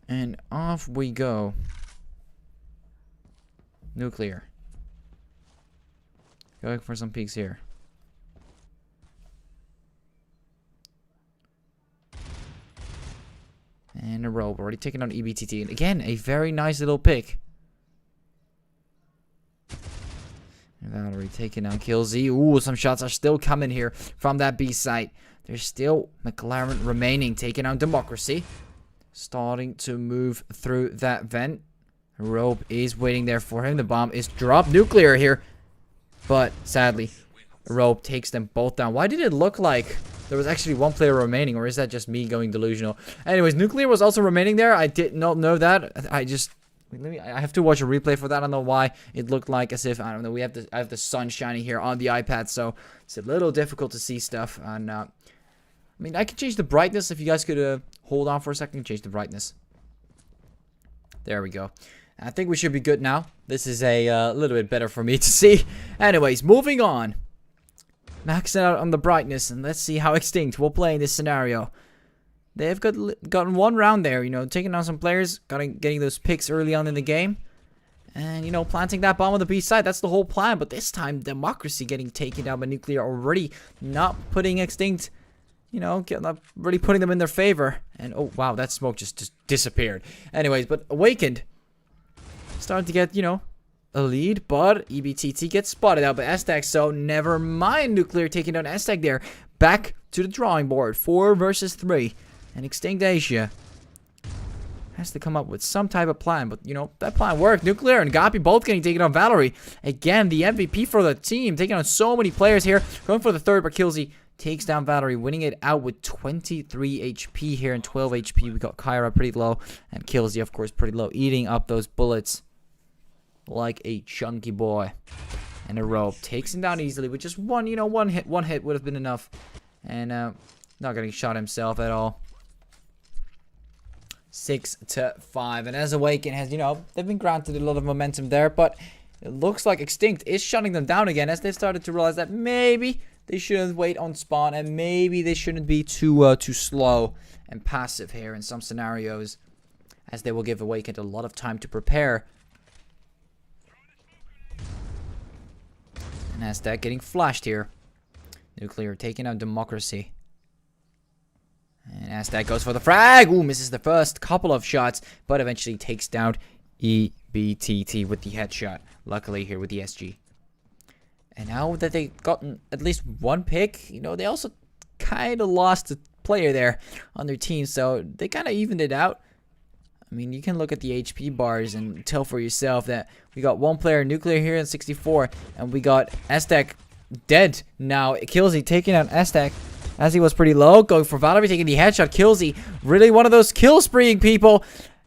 And off we go. Nuclear. Going for some peaks here. And a rope. Already taking on EBTT. And again, a very nice little pick. And Valerie taking on Killzy. Ooh, some shots are still coming here from that B site. There's still McLaren remaining. Taking on Democracy. Starting to move through that vent. Rope is waiting there for him. The bomb is dropped. Nuclear here. But sadly, Rope takes them both down. Why did it look like there was actually one player remaining? Or is that just me going delusional? Anyways, Nuclear was also remaining there. I did not know that. I have to watch a replay for that. I don't know why it looked like as if, I don't know, I have the sun shining here on the iPad. So it's a little difficult to see stuff. And, I mean, I can change the brightness if you guys could hold on for a second. Change the brightness. There we go. I think we should be good now. This is a little bit better for me to see. Anyways, moving on. Maxing out on the brightness, and let's see how eXtinct will play in this scenario. They've gotten one round there, you know, taking on some players, getting those picks early on in the game. And, you know, planting that bomb on the B side, that's the whole plan. But this time, Democracy getting taken down by Nuclear, already not putting eXtinct, you know, not really putting them in their favor. And, oh, wow, that smoke just disappeared. Anyways, but Awakened starting to get, you know, a lead, but EBTT gets spotted out by eXtinct, so never mind. Nuclear taking down eXtinct there. Back to the drawing board, 4 versus 3. And eXtinct Asia has to come up with some type of plan, but, you know, that plan worked. Nuclear and Gapi both getting taken on Valerie. Again, the MVP for the team, taking on so many players here. Going for the third, but Killzy takes down Valerie, winning it out with 23 HP here and 12 HP. We got Kyra pretty low, and Killzy, of course, pretty low, eating up those bullets like a chunky boy. And a Rope takes him down easily with just one, you know, one hit would have been enough. And not getting shot himself at all. 6-5. And as Awaken has, you know, they've been granted a lot of momentum there, but it looks like eXtinct is shutting them down again as they started to realize that maybe they shouldn't wait on spawn and maybe they shouldn't be too slow and passive here in some scenarios, as they will give Awakened a lot of time to prepare. And as that getting flashed here, Nuclear taking out Democracy. And as that goes for the frag, ooh, misses the first couple of shots, but eventually takes down EBTT with the headshot. Luckily here with the SG. And now that they've gotten at least one pick, you know, they also kind of lost a player there on their team, so they kind of evened it out. I mean, you can look at the HP bars and tell for yourself that we got one player, Nuclear, here in 64, and we got eXtinct dead now. Killzy taking out eXtinct as he was pretty low, going for Valerie, taking the headshot. Killzy, really one of those kill spreeing people,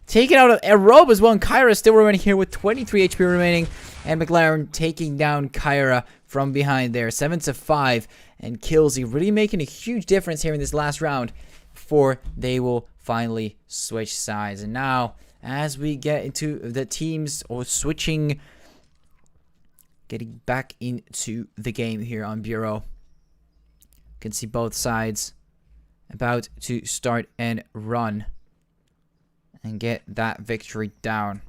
taking out a Robe as well, and Kyra still remaining here with 23 HP remaining, and McLaren taking down Kyra from behind there, 7-5, and Killzy really making a huge difference here in this last round before they will finally switch sides. And now, as we get into the teams or switching, getting back into the game here on Bureau, you can see both sides about to start and run and get that victory down.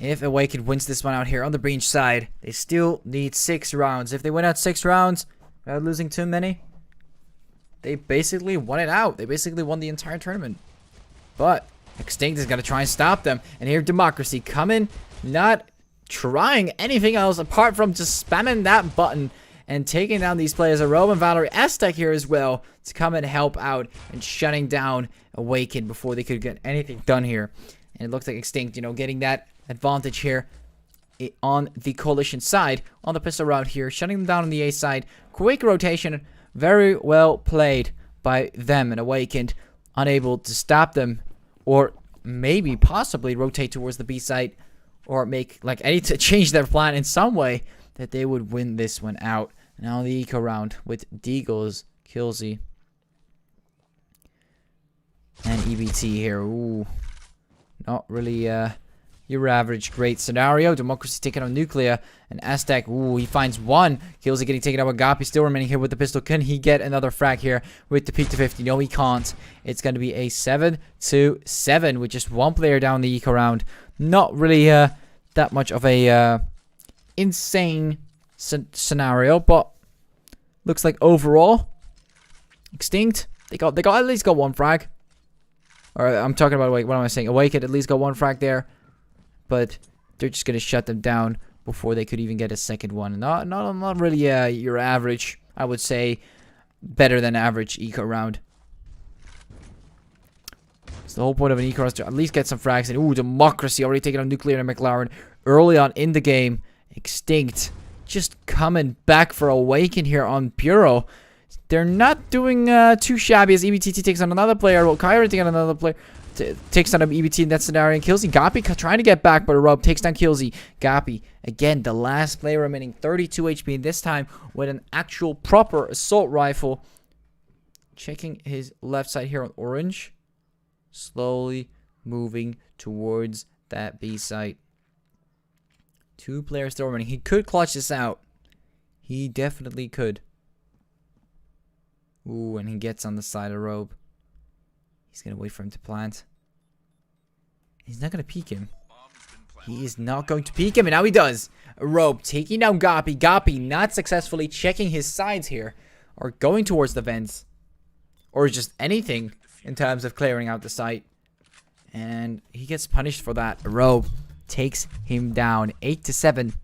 If Awakened wins this one out here on the Breach side, they still need 6 rounds. If they win out 6 rounds without losing too many, they basically won it out. They basically won the entire tournament. But eXtinct is going to try and stop them. And here Democracy coming, not trying anything else apart from just spamming that button and taking down these players. Robe and Valerie eXtinct here as well to come and help out and shutting down Awakened before they could get anything done here. And it looks like eXtinct, you know, getting that advantage here on the coalition side, on the pistol round here, shutting them down on the A side. Quick rotation, very well played by them, and Awakened unable to stop them, or maybe possibly rotate towards the B side, or make like any to change their plan in some way that they would win this one out. Now the eco round with Deagles, Killsy, and EBT here. Ooh, not really your average great scenario. Democracy taking on Nuclear, and eXtinct, ooh, he finds one. Killsy getting taken out with Gapi, still remaining here with the pistol. Can he get another frag here with the peak to 50? No, he can't. It's going to be a 7-7 with just one player down the eco round. Not really that much of a insane scenario, but looks like overall eXtinct, they got at least got one frag. Or I'm talking about, what am I saying? Awakened at least got one frag there, but they're just gonna shut them down before they could even get a second one. Not really your average, I would say, better than average eco round. So the whole point of an eco is to at least get some frags. And ooh, Democracy already taking on Nuclear and McLaren early on in the game. eXtinct just coming back for Awaken here on Bureau. They're not doing too shabby as EBTT takes on another player. Well, Kyra taking on another player. Takes down EBT in that scenario. And Killsy, Gapi trying to get back, but a Rob takes down Killsy. Gapi, again, the last player remaining, 32 HP, and this time with an actual proper assault rifle. Checking his left side here on Orange. Slowly moving towards that B site. 2 players still remaining. He could clutch this out. He definitely could. Ooh, and he gets on the side of Robe. He's going to wait for him to plant. He's not going to peek him. He is not going to peek him, and now he does. Robe taking down Gapi. Gapi not successfully checking his sides here, or going towards the vents, or just anything in terms of clearing out the site. And he gets punished for that. Robe takes him down 8-7.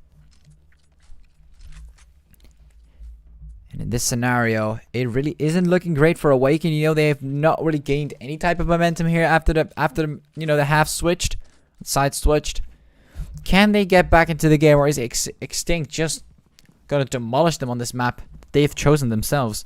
And in this scenario, it really isn't looking great for Awaken. You know, they have not really gained any type of momentum here after the you know, the half switched, side switched. Can they get back into the game, or is eXtinct just gonna demolish them on this map they've chosen themselves?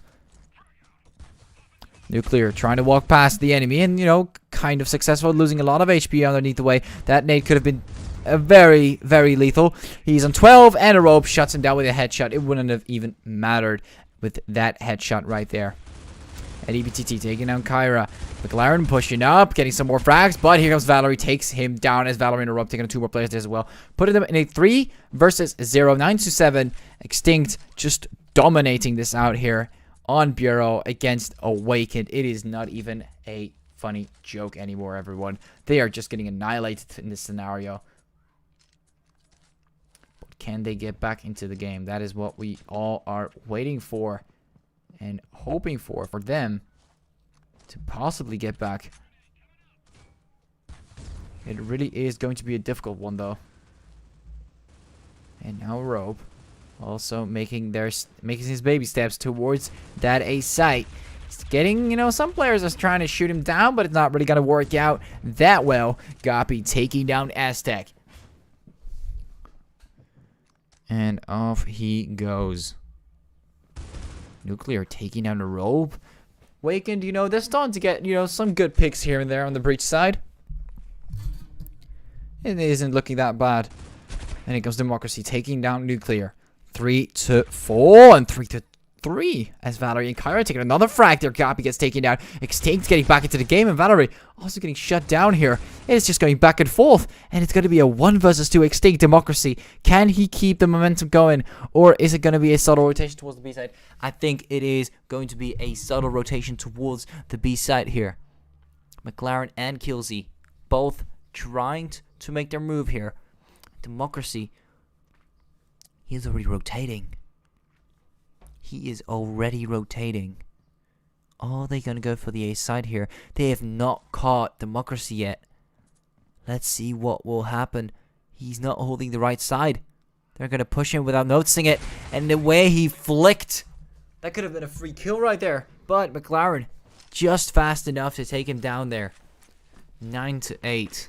Nuclear trying to walk past the enemy, and you know, kind of successful, losing a lot of HP underneath the way. That nade could have been very, very lethal. He's on 12, and a Robe shuts him down with a headshot. It wouldn't have even mattered with that headshot right there. And EBTT taking down Kyra. McLaren pushing up, getting some more frags, but here comes Valerie, takes him down as Valerie and a Robe taking on 2 more players there as well. Putting them in a 3 versus 0, 9-7. eXtinct just dominating this out here on Bureau against Awakened. It is not even a funny joke anymore, everyone. They are just getting annihilated in this scenario. But can they get back into the game? That is what we all are waiting for and hoping for them to possibly get back. It really is going to be a difficult one, though. And now Robe also making his baby steps towards that A site. He's getting, you know, some players are trying to shoot him down, but it's not really going to work out that well. Gapi taking down eXtinct. And off he goes. Nuclear taking down the Robe. Awakened, you know, they're starting to get, you know, some good picks here and there on the breach side. It isn't looking that bad. And it goes Democracy taking down Nuclear. 3-4 and 3-3 as Valerie and Kyra taking another frag there. Gapi gets taken down. eXtinct getting back into the game, and Valerie also getting shut down here. It's just going back and forth, and it's going to be a 1 versus 2 eXtinct Democracy. Can he keep the momentum going, or is it going to be a subtle rotation towards the B side? I think it is going to be a subtle rotation towards the B side here. McLaren and Killsy both trying to make their move here. Democracy, he is already rotating. He is already rotating. Are they going to go for the A side here? They have not caught Democracy yet. Let's see what will happen He's not holding the right side. They're going to push him without noticing it. And the way he flicked, that could have been a free kill right there. But McLaren just fast enough to take him down there. 9-8.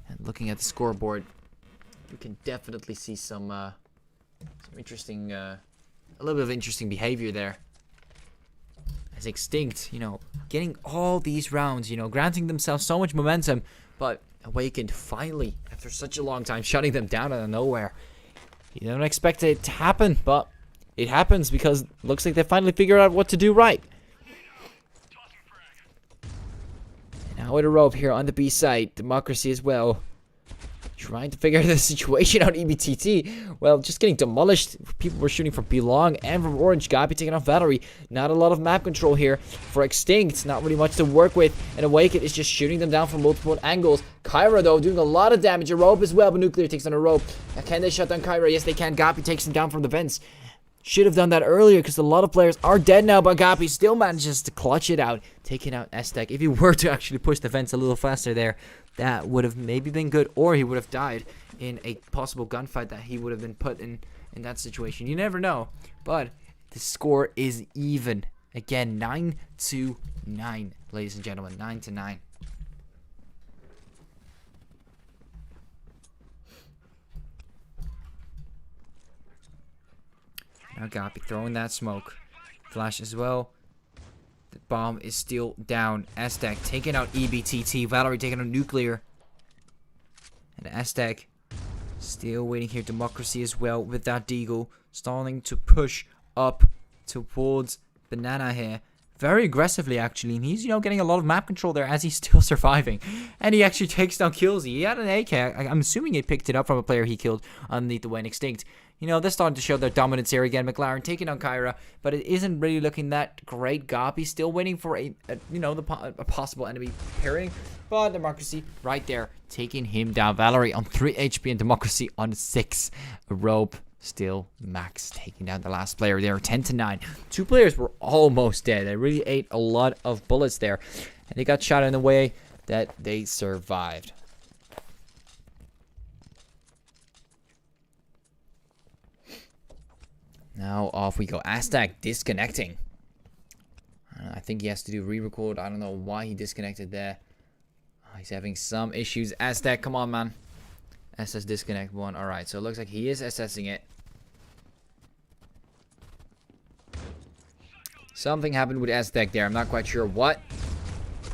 And looking at the scoreboard, you can definitely see some interesting, a little bit of interesting behavior there. As eXtinct, getting all these rounds, granting themselves so much momentum, but Awakened finally, after such a long time, shutting them down out of nowhere. You don't expect it to happen, but it happens because it looks like they finally figured out what to do right. Now with a rope here on the B side, Democracy as well. Trying to figure the situation out, EBTT. Well, just getting demolished. People were shooting from B long and from Orange. Gabi taking off Valerie. Not a lot of map control here for eXtinct. Not really much to work with. And Awakened is just shooting them down from multiple angles. Kyra, though, doing a lot of damage. A rope as well, but Nuclear takes on a rope. Now, can they shut down Kyra? Yes, they can. Gabi takes him down from the vents. Should have done that earlier because a lot of players are dead now, but Gabi still manages to clutch it out, taking out eXtinct. If he were to actually push the vents a little faster there, that would have maybe been good, or he would have died in a possible gunfight that he would have been put in that situation. You never know, but the score is even. Again, 9-9, ladies and gentlemen, 9-9. Now Gabi throwing that smoke. Flash as well. The bomb is still down. eXtinct taking out EBTT. Valerie taking out Nuclear. And eXtinct still waiting here. Democracy as well with that Deagle. Stalling to push up towards Banana here. Very aggressively, actually. And he's, getting a lot of map control there as he's still surviving. And he actually takes down Killsy. He had an AK. I'm assuming he picked it up from a player he killed underneath the way in eXtinct. They're starting to show their dominance here again. McLaren taking on Kyra, but it isn't really looking that great. Gabi still waiting for a possible enemy pairing, but Democracy right there taking him down. Valerie on 3 HP and Democracy on 6. A rope still max taking down the last player there. 10-9. Two players were almost dead. They really ate a lot of bullets there, and they got shot in a way that they survived. Now off we go. eXtinct disconnecting. I think he has to do re-record. I don't know why he disconnected there. He's having some issues. eXtinct, come on, man. SS disconnect 1. Alright, so it looks like he is assessing it. Something happened with eXtinct there. I'm not quite sure what.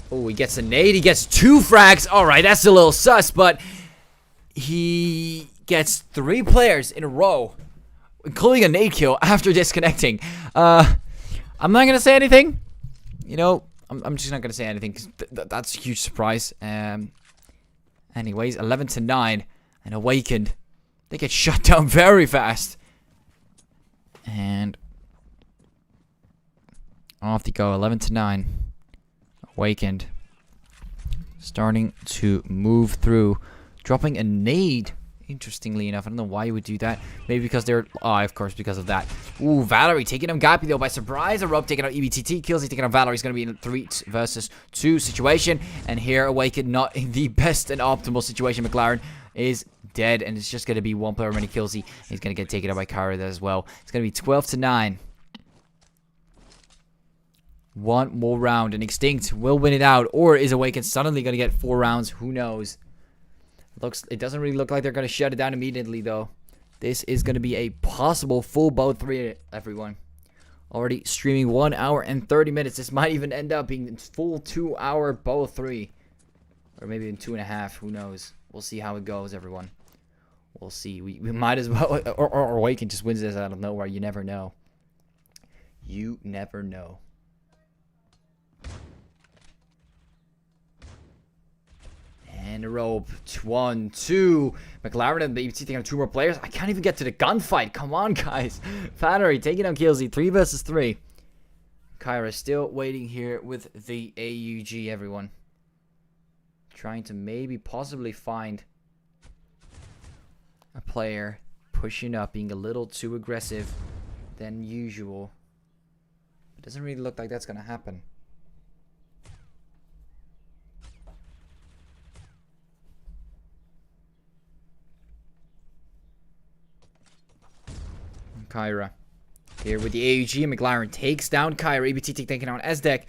Oh, he gets a nade. He gets 2 frags. Alright, that's a little sus, but he gets 3 players in a row, including a nade kill after disconnecting. I'm not gonna say anything. I'm just not gonna say anything because that's a huge surprise. Anyways, 11-9, and Awakened, they get shut down very fast. And off they go. 11-9. Awakened, starting to move through, dropping a nade. Interestingly enough, I don't know why you would do that. Maybe because they're... Oh, of course, because of that. Ooh, Valerie taking on Gabi, though, by surprise. A rope taking out EBTT. Killsy taking on Valerie. It's going to be in a 3 versus 2 situation. And here, Awakened, not in the best and optimal situation. McLaren is dead, and it's just going to be 1 player remaining. Killsy. He's going to get taken out by Kara as well. It's going to be 12-9. 1 more round, and eXtinct will win it out. Or is Awakened suddenly going to get 4 rounds? Who knows? It doesn't really look like they're going to shut it down immediately, though. This is going to be a possible full bow 3, everyone. Already streaming 1 hour and 30 minutes. This might even end up being full 2-hour bow 3. Or maybe in 2.5. Who knows? We'll see how it goes, everyone. We'll see. We might as well... Or Awaken just wins this out of nowhere. You never know. You never know. And a rope. 1, 2. McLaren and BBT taking on 2 more players. I can't even get to the gunfight. Come on, guys. Valerie taking on Killsy. 3 versus 3. Kyra still waiting here with the AUG, everyone. Trying to maybe possibly find a player pushing up, being a little too aggressive than usual. It doesn't really look like that's going to happen. Kyra. Here with the AUG, McLaren takes down Kyra. EBT taking on SDEC.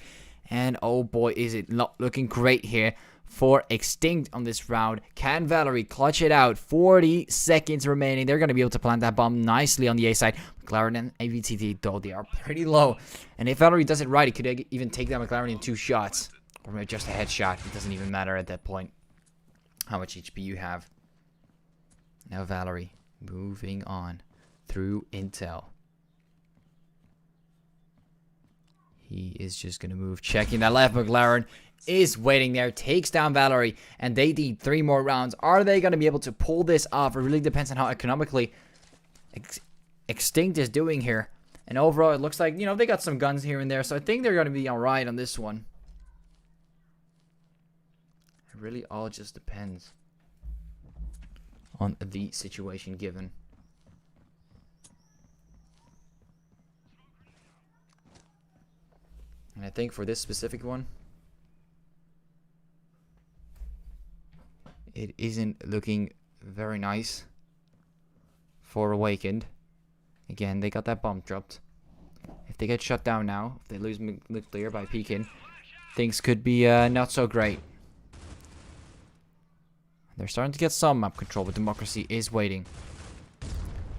And oh boy, is it not looking great here for eXtinct on this round. Can Valerie clutch it out? 40 seconds remaining. They're going to be able to plant that bomb nicely on the A side. McLaren and ABTT, though, they are pretty low. And if Valerie does it right, he could even take down McLaren in 2 shots. Or maybe just a headshot. It doesn't even matter at that point how much HP you have. Now Valerie moving on through Intel. He is just going to move, checking that left. McLaren is waiting there, takes down Valerie, and they need 3 more rounds. Are they going to be able to pull this off? It really depends on how economically eXtinct is doing here. And overall, it looks like, you know, they got some guns here and there, so I think they're going to be alright on this one. It really all just depends on the situation given. And I think for this specific one, it isn't looking very nice for Awakened. Again, they got that bomb dropped. If they get shut down now, if they lose nuclear by peeking, things could be not so great. They're starting to get some map control, but Democracy is waiting.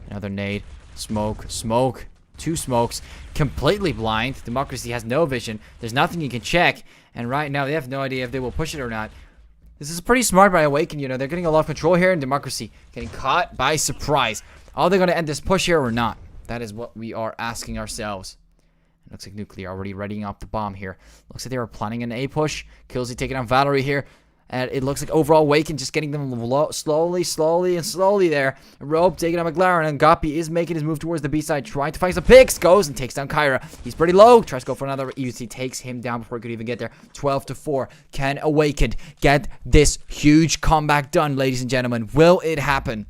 Another nade. Smoke. Smoke. 2 smokes. Completely blind. Democracy has no vision. There's nothing you can check. And right now, they have no idea if they will push it or not. This is pretty smart by Awaken, you know. They're getting a lot of control here, and Democracy getting caught by surprise. Are they going to end this push here or not? That is what we are asking ourselves. It looks like Nuclear already readying up the bomb here. Looks like they were planning an A push. Killsy taking on Valerie here. And it looks like overall Awaken just getting them slowly there. Rope taking on McLaren, and Goppy is making his move towards the B side, trying to find some picks. Goes and takes down Kyra. He's pretty low. Tries to go for another. EUC takes him down before he could even get there. 12-4. Can Awakened get this huge comeback done, ladies and gentlemen? Will it happen?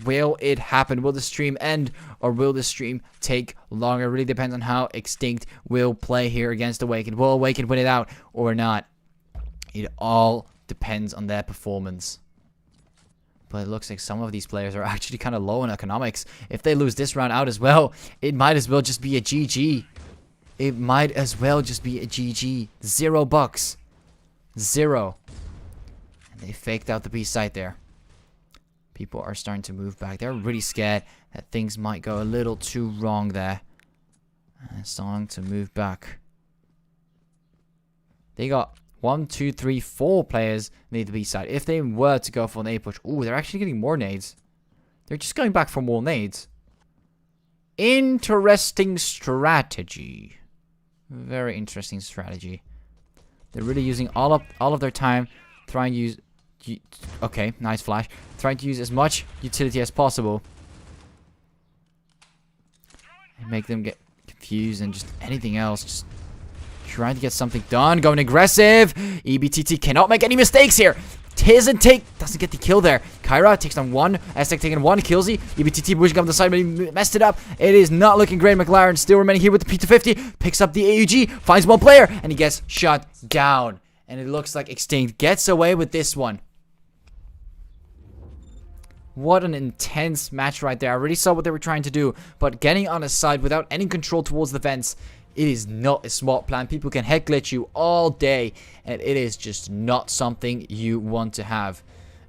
Will it happen? Will the stream end, or will the stream take longer? It really depends on how eXtinct will play here against Awakened. Will Awakened win it out or not? It all depends on their performance. But it looks like some of these players are actually kind of low in economics. If they lose this round out as well, it might as well just be a GG. It might as well just be a GG. $0. 0. And they faked out the B site there. People are starting to move back. They're really scared that things might go a little too wrong there. And starting to move back. They got 1, 2, 3, 4 players near the B side. If they were to go for an A push, ooh, they're actually getting more nades. They're just going back for more nades. Interesting strategy. Very interesting strategy. They're really using all of their time trying to use. Okay, nice flash. Trying to use as much utility as possible. And make them get confused and just anything else. Just trying to get something done. Going aggressive. EBTT cannot make any mistakes here. Doesn't get the kill there. Kyra takes down 1. Aztec taking 1. Kills he. EBTT pushing up the side, but he messed it up. It is not looking great. McLaren still remaining here with the P250. Picks up the AUG. Finds 1 player. And he gets shot down. And it looks like eXtinct gets away with this one. What an intense match right there. I already saw what they were trying to do. But getting on a side without any control towards the vents, it is not a smart plan. People can head glitch you all day. And it is just not something you want to have.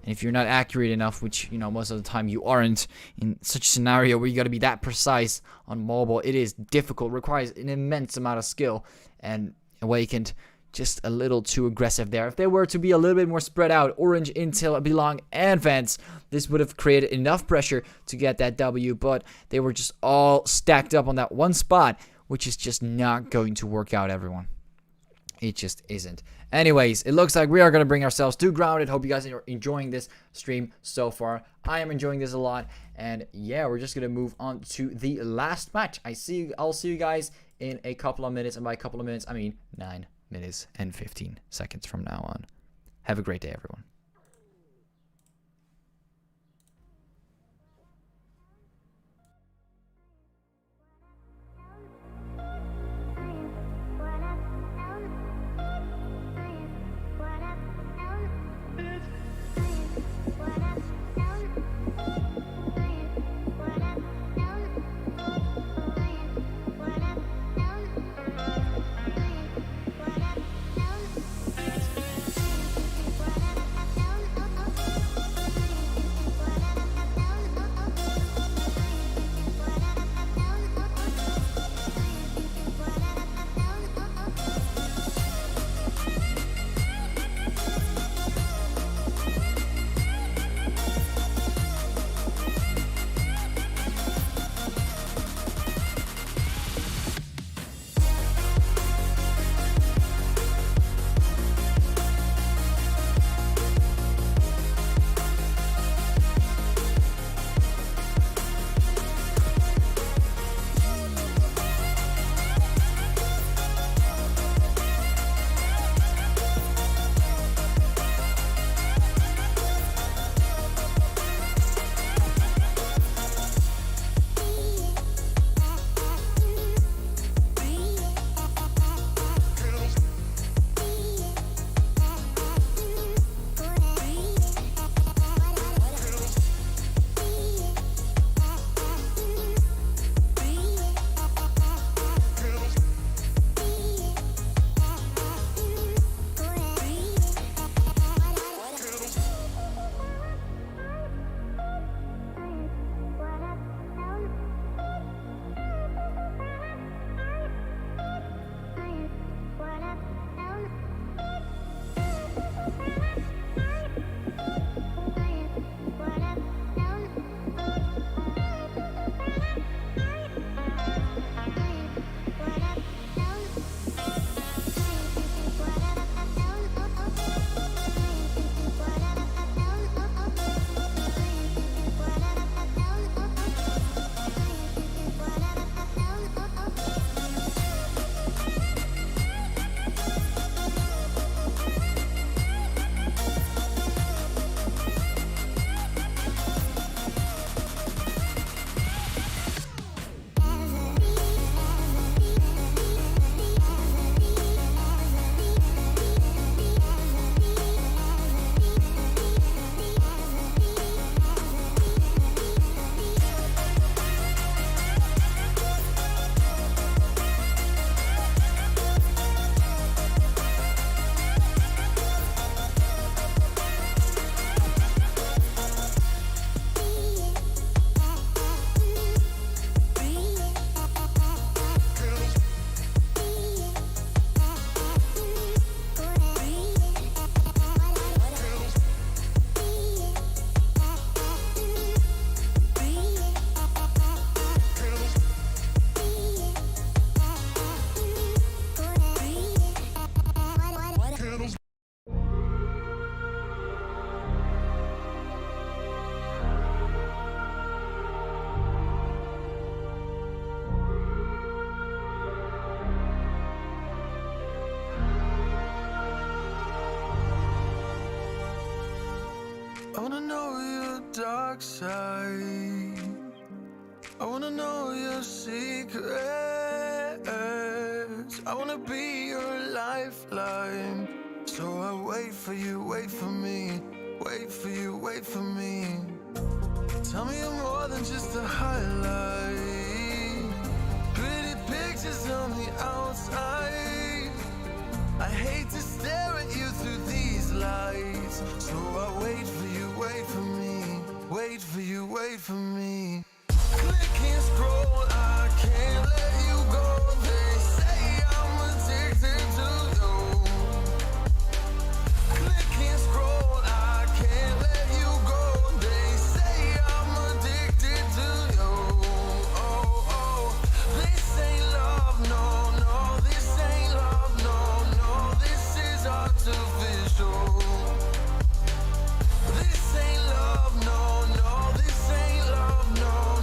And if you're not accurate enough, which, you know, most of the time you aren't, in such a scenario where you got to be that precise on mobile, it is difficult. Requires an immense amount of skill. And Awakened, just a little too aggressive there. If they were to be a little bit more spread out, Orange, Intel, Belong, and Vents, this would have created enough pressure to get that W, but they were just all stacked up on that one spot, which is just not going to work out, everyone. It just isn't. Anyways, it looks like we are going to bring ourselves to Grounded. Hope you guys are enjoying this stream so far. I am enjoying this a lot. And yeah, we're just going to move on to the last match. I'll see you guys in a couple of minutes. And by a couple of minutes, I mean 9 minutes and 15 seconds from now on. Have a great day, everyone. I wanna know your dark side. I wanna know your secrets. I wanna be your lifeline. So I wait for you, wait for me. Wait for you, wait for me. Tell me you're more than just a highlight. Pretty pictures on the outside. I hate to stare at you through these lights. So I wait for you, wait for me. Wait for you, wait for me. Click and scroll, I can't let you go. They say I'm addicted to you. Click and scroll, I can't let you go. They say I'm addicted to you. Oh, oh, this ain't love, no, no. This ain't love, no, no. This is artificial. This ain't love, no, no. This ain't love, no.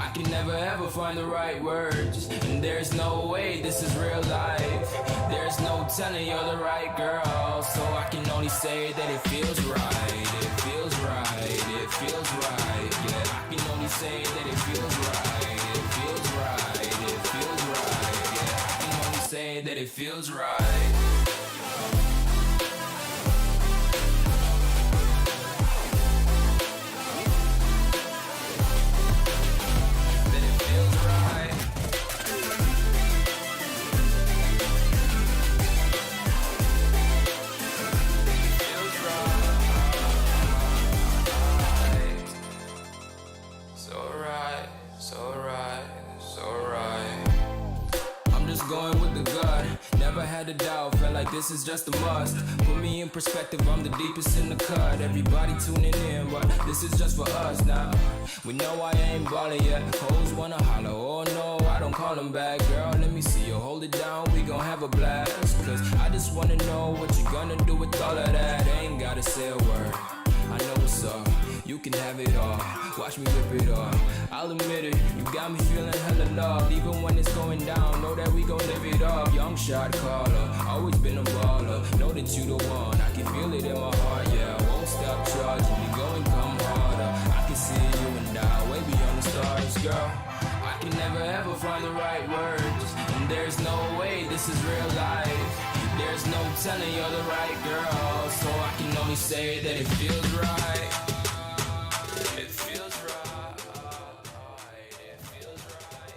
I can never ever find the right words, and there's no way this is real life. There's no telling you're the right girl, so I can only say that it feels right. It feels right, it feels right. Yeah, I can only say that it feels right. It feels right, it feels right. Yeah, I can only say that it feels right. Going with the gut, never had a doubt, felt like this is just a must. Put me in perspective, I'm the deepest in the cut. Everybody tuning in, but this is just for us now. We know I ain't ballin' yet, hoes wanna holler, oh no, I don't call them back. Girl, let me see you hold it down, we gon' have a blast. Cause I just wanna know what you gonna do with all of that. Ain't gotta say a word, I know what's up. You can have it all, watch me rip it off. I'll admit it, you got me feeling hella loved. Even when it's going down, know that we gon' live it up. Young shot caller, always been a baller. Know that you the one, I can feel it in my heart. Yeah, I won't stop charging, we going come harder. I can see you and I, way beyond the stars, girl. I can never ever find the right words, and there's no way this is real life. There's no telling you're the right girl, so I can only say that it feels right. It feels right. It feels right.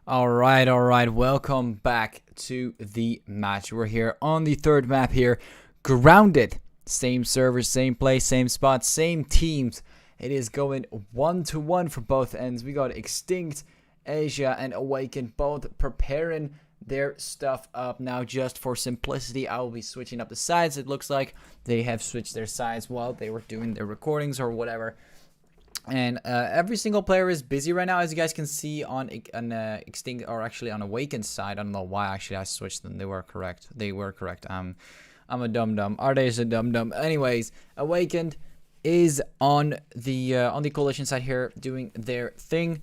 All right. Welcome back to the match. We're here on the third map here. Grounded. Same server, same place, same spot, same teams. It is going 1-1 for both ends. We got eXtinct, Asia, and Awakened both preparing their stuff up. Now, just for simplicity, I will be switching up the sides. It looks like they have switched their sides while they were doing their recordings or whatever. And every single player is busy right now, as you guys can see on eXtinct, or actually on Awakened side. I don't know why actually I switched them. They were correct. I'm a dum-dum. Arde's a dum-dum. Anyways, Awakened is on the coalition side here doing their thing.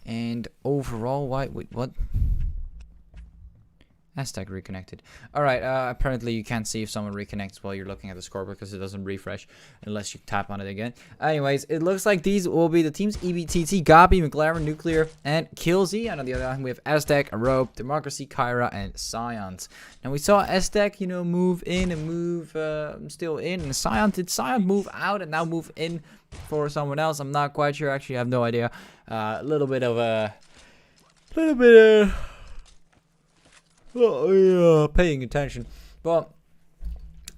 And overall, wait, what? Hashtag reconnected. Alright, apparently you can't see if someone reconnects while you're looking at the score because it doesn't refresh unless you tap on it again. Anyways, it looks like these will be the teams: EBTT, Gabi, McLaren, Nuclear, and Killzy. And on the other hand, we have Aztec, Rope, Democracy, Kyra, and Scions. Now we saw Aztec, move in and move still in. And Scion, did Scion move out and now move in for someone else? I'm not quite sure. Actually, I have no idea. A little bit of paying attention, but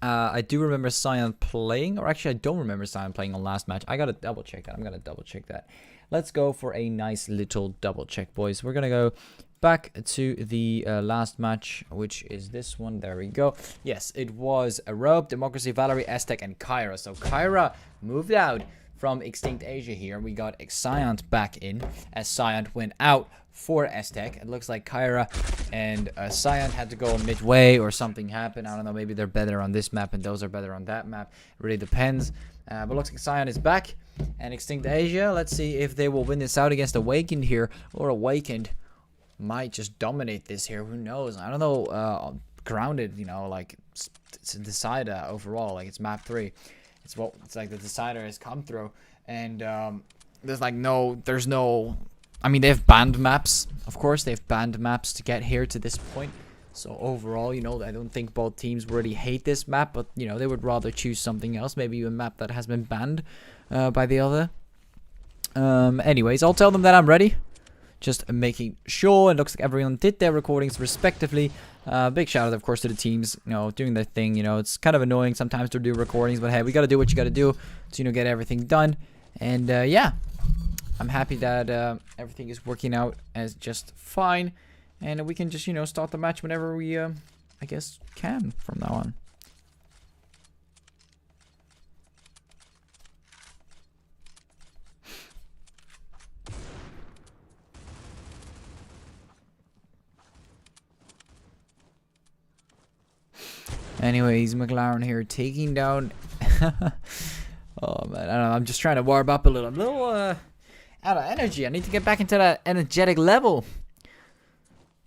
I do remember Scion playing, or actually I don't remember Scion playing on last match. I gotta double check that. I'm gonna double check that. Let's go for a nice little double check, boys. We're gonna go back to the last match, which is this one. There we go. Yes, it was a Rope, Democracy, Valerie, Aztec, and Kyra. So Kyra moved out from eXtinct Asia here. We got Scion back in, as Scion went out for Aztec. It looks like Kyra and Scion had to go midway, or something happened. I don't know, maybe they're better on this map and those are better on that map. It really depends. But looks like Scion is back, and eXtinct Asia, let's see if they will win this out against Awakened here, or Awakened might just dominate this here. Who knows? I don't know. Grounded, like it's a decider overall. Like it's map 3. It's like the decider has come through, and there's no. I mean, they've banned maps. Of course, they've banned maps to get here to this point. So overall, I don't think both teams really hate this map, but they would rather choose something else, maybe a map that has been banned by the other. Anyways, I'll tell them that I'm ready. Just making sure. It looks like everyone did their recordings respectively. Big shout out, of course, to the teams, doing their thing. It's kind of annoying sometimes to do recordings, but hey, we got to do what you got to do to, get everything done. And yeah, I'm happy that everything is working out as just fine. And we can just, start the match whenever we, I guess, can from now on. Anyways, McLaren here taking down... Oh, man. I don't know. I'm just trying to warm up a little. I'm a little out of energy. I need to get back into that energetic level.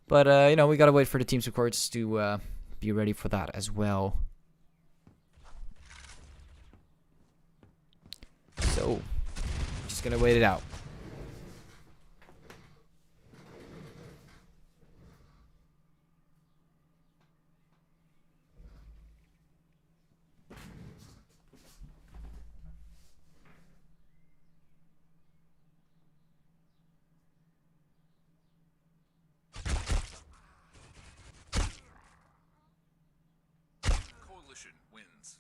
But, you know, we got to wait for the team supports to be ready for that as well. So, just going to wait it out. Coalition wins.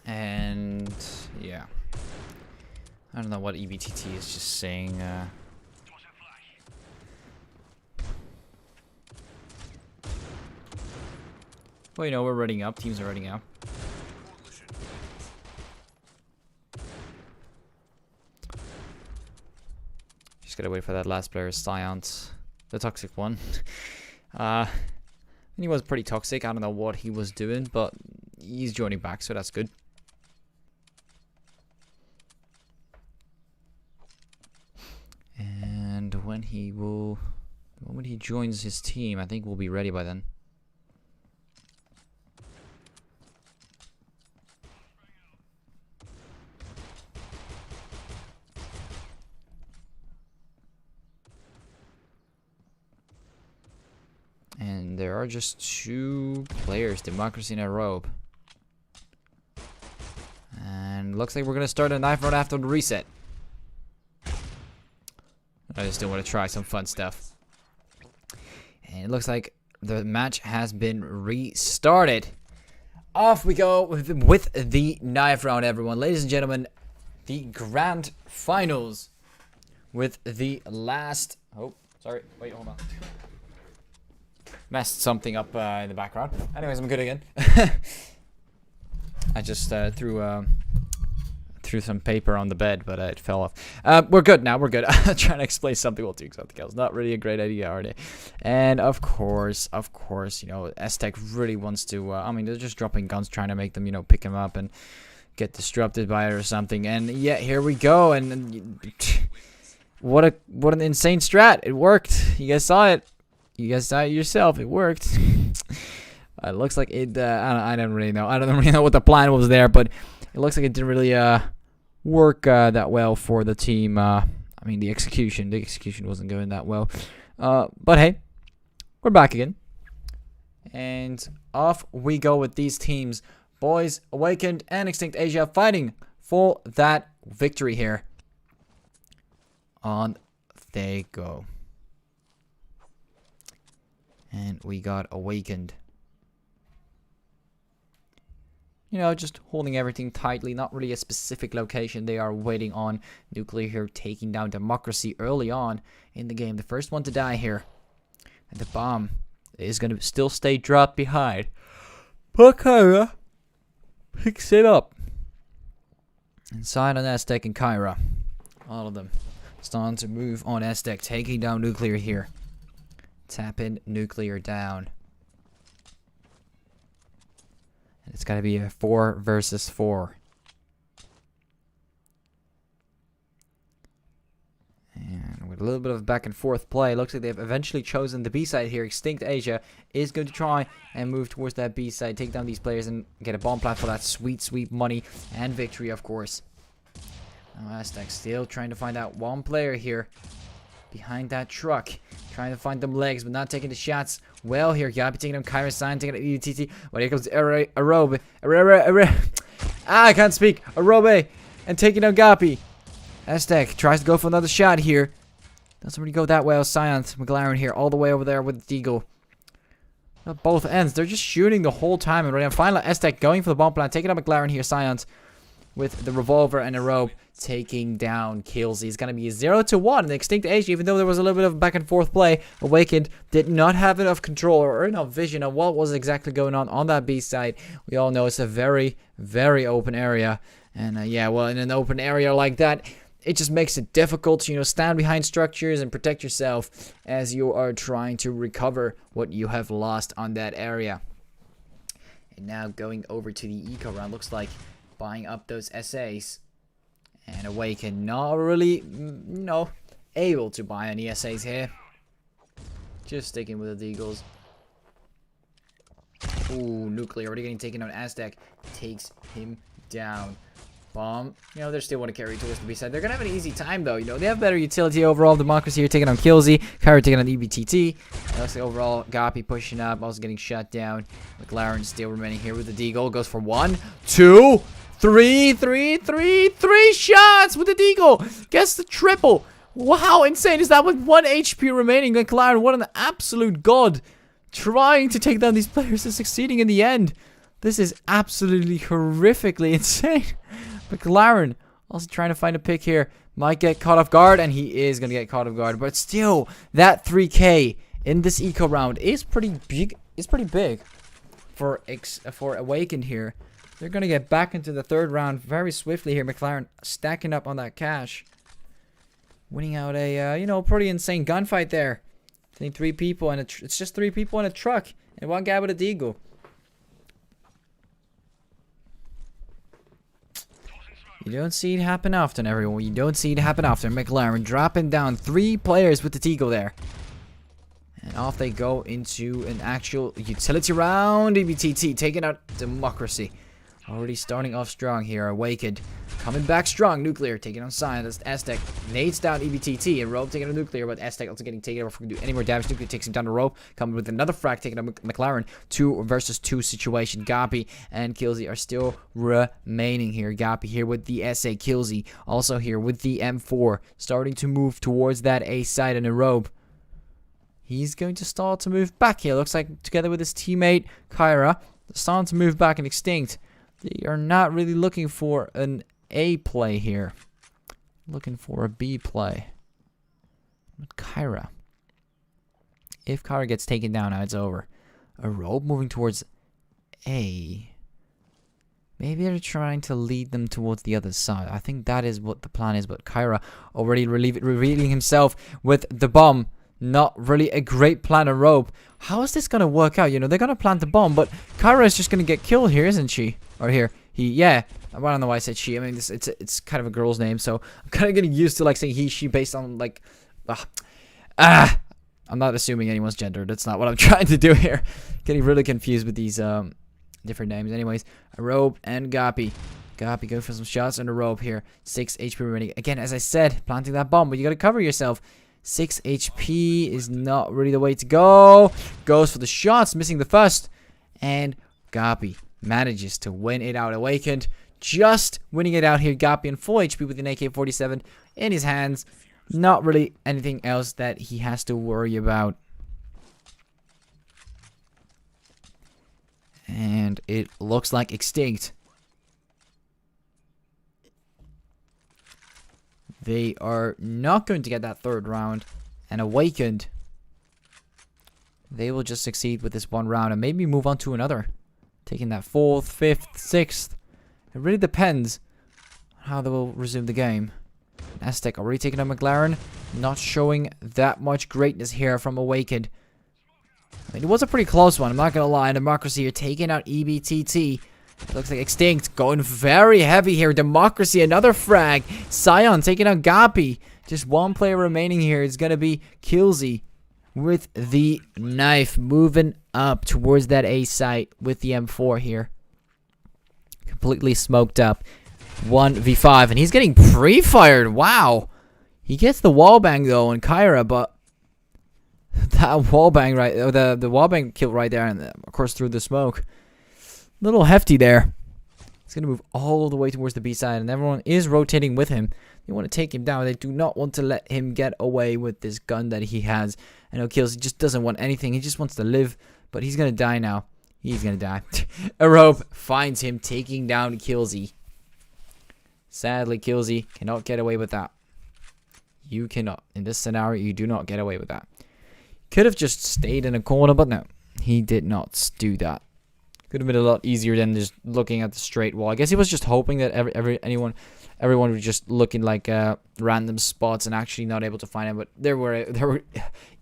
And yeah, I don't know what EBTT is just saying. Well, you know, we're running up. Teams are running up. Coalition Just gotta wait for that last player, Science, the toxic one. He was pretty toxic. I don't know what he was doing, but he's joining back, so that's good. And when he joins his team, I think we'll be ready by then. And there are just 2 players, Democracy in a row. And looks like we're gonna start a knife round after the reset. I just don't want to try some fun stuff. And it looks like the match has been restarted. Off we go with the knife round, everyone. Ladies and gentlemen, the grand finals with the last... Oh, sorry. Wait, hold on. Messed something up in the background. Anyways, I'm good again. I just threw some paper on the bed, but it fell off. We're good now. We're good. I'm trying to explain something while doing something else. Not really a great idea, are they? And of course, you know, Aztec really wants to. I mean, they're just dropping guns, trying to make them, you know, pick them up and get disrupted by it or something. And yeah, here we go. And what an insane strat! It worked. You guys saw it. You guys saw it yourself. It worked. It looks like it. I don't really know. I don't really know what the plan was there, but it looks like it didn't really work that well for the team. I mean, the execution wasn't going that well. But hey, we're back again, and off we go with these teams. Boys, Awakened and eXtinct Asia fighting for that victory here. On they go. And we got Awakened. You know, just holding everything tightly. Not really a specific location they are waiting on. Nuclear here taking down Democracy early on in the game. The first one to die here. And the bomb is going to still stay dropped behind. Kyra picks it up. Inside on Aztec and Kyra. All of them starting to move on Aztec. Taking down Nuclear here. Tapping Nuclear down. And it's got to be a 4 versus 4. And with a little bit of back and forth play, looks like they've eventually chosen the B side here. eXtinct Asia is going to try and move towards that B side, take down these players and get a bomb plant for that sweet, sweet money and victory, of course. Now Aztec still trying to find out one player here. Behind that truck. Trying to find them legs, but not taking the shots. Well, here, Gabi taking them. Kyra sign, taking it. ETT. Well, here comes Arobe. I can't speak. Arobe. And taking down Gapi. Aztec tries to go for another shot here. Doesn't really go that well. Science, McLaren here, all the way over there with the Deagle. At both ends. They're just shooting the whole time. And right now, finally, Aztec going for the bomb plant. Taking out McLaren here. Science. with the revolver and a rope, taking down Killsy. It's going to be a 0-1 in the eXtinct age, even though there was a little bit of back and forth play. Awakened did not have enough control or enough vision of what was exactly going on that B side. We all know it's a very, very open area. And yeah, well, in an open area like that, it just makes it difficult to, stand behind structures and protect yourself as you are trying to recover what you have lost on that area. And now going over to the eco round, looks like buying up those SAs. And Awaken not really, able to buy any SAs here. Just sticking with the Deagles. Ooh, Nuclear already getting taken out. Aztec takes him down. Bomb. They still want to carry towards the B side. They're going to have an easy time, though. They have better utility overall. Democracy here taking on Killsy. Kyra taking on EBTT. Looks like overall, Gapi pushing up. Also getting shut down. McLaren still remaining here with the Deagle. Goes for 1, 2, 3 shots with the Deagle. Gets the triple. Wow, how insane is that with 1 HP remaining? McLaren, what an absolute god. Trying to take down these players and succeeding in the end. This is absolutely horrifically insane. McLaren also trying to find a pick here. Might get caught off guard, and he is going to get caught off guard. But still, that 3K in this eco round is pretty big. It's pretty big for Awakened here. They're going to get back into the third round very swiftly here. McLaren stacking up on that cash. Winning out a, pretty insane gunfight there. I think 3 people, and it's just 3 people in a truck. And 1 guy with a Deagle. You don't see it happen often, everyone. You don't see it happen often. McLaren dropping down 3 players with the Deagle there. And off they go into an actual utility round. EBTT taking out Democracy. Already starting off strong here. Awakened. Coming back strong. Nuclear taking on Science. Aztec nades down EBTT. And Rope taking on Nuclear. But Aztec also getting taken over. If we can do any more damage, Nuclear takes him down to Rope. Coming with another frag taking on McLaren. 2 versus 2 situation. Gapi and Killsy are still remaining here. Gapi here with the SA. Killsy also here with the M4. Starting to move towards that A side in a Rope. He's going to start to move back here. Looks like together with his teammate Kyra. Starting to move back in Extinct. They are not really looking for an A play here. Looking for a B play. But Kyra. If Kyra gets taken down, now it's over. A Rope moving towards A. Maybe they're trying to lead them towards the other side. I think that is what the plan is. But Kyra already revealing himself with the bomb. Not really a great plan of Rope. How is this going to work out? They're going to plant the bomb, but Kyra is just going to get killed here, isn't she? Or here. Yeah. I don't know why I said she. I mean, it's kind of a girl's name, so I'm kind of getting used to, saying he, she based on, I'm not assuming anyone's gender. That's not what I'm trying to do here. Getting really confused with these, different names. Anyways, a Rope and Gapi. Gapi go for some shots on the Rope here. 6 HP remaining. Again, as I said, planting that bomb, but you got to cover yourself. 6 HP is not really the way to go. Goes for the shots, missing the first. And Gapi manages to win it out. Awakened, just winning it out here. Gapi in full HP with an AK-47 in his hands. Not really anything else that he has to worry about. And it looks like Extinct. They are not going to get that third round. And Awakened, they will just succeed with this 1 round and maybe move on to another. Taking that 4th, 5th, 6th. It really depends on how they will resume the game. Aztec already taking on McLaren. Not showing that much greatness here from Awakened. I mean, it was a pretty close one, I'm not going to lie. Democracy are taking out EBTT. Looks like Extinct going very heavy here. Democracy, another frag. Scion taking out Gapi. Just 1 player remaining here. It's going to be Killsy with the knife. Moving up towards that A site with the M4 here. Completely smoked up. 1v5. And he's getting pre-fired. Wow. He gets the wallbang though on Kyra, but that wallbang right, the wallbang kill right there, and of course through the smoke. Little hefty there. He's going to move all the way towards the B side, and everyone is rotating with him. They want to take him down. They do not want to let him get away with this gun that he has. I know Kills, he just doesn't want anything. He just wants to live, but he's going to die now. He's going to die. A Rope finds him, taking down Killsy. Sadly, Killsy cannot get away with that. You cannot. In this scenario, you do not get away with that. Could have just stayed in a corner, but no. He did not do that. Could have been a lot easier than just looking at the straight wall. I guess he was just hoping that everyone was just looking like random spots and actually not able to find him. But they were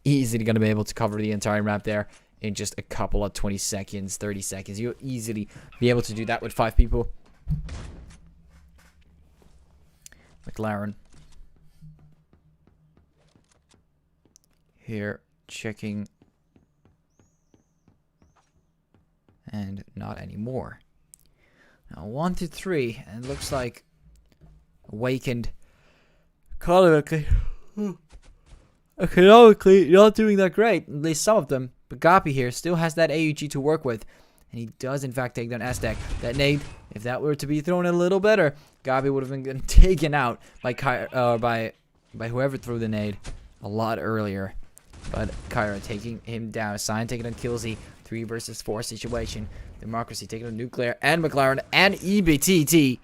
easily going to be able to cover the entire map there in just a couple of 20 seconds, 30 seconds. You'll easily be able to do that with 5 people. McLaren. Here, checking. And not anymore. Now 1 to 3, and it looks like Awakened economically not doing that great. At least some of them. But Gapi here still has that AUG to work with. And he does in fact take down eXtinct. That nade, if that were to be thrown a little better, Gabi would have been taken out by whoever threw the nade a lot earlier. But Kyra taking him down. Cyan taking on Killsy. 3 versus 4 situation. Democracy taking on Nuclear and McLaren and EBTT.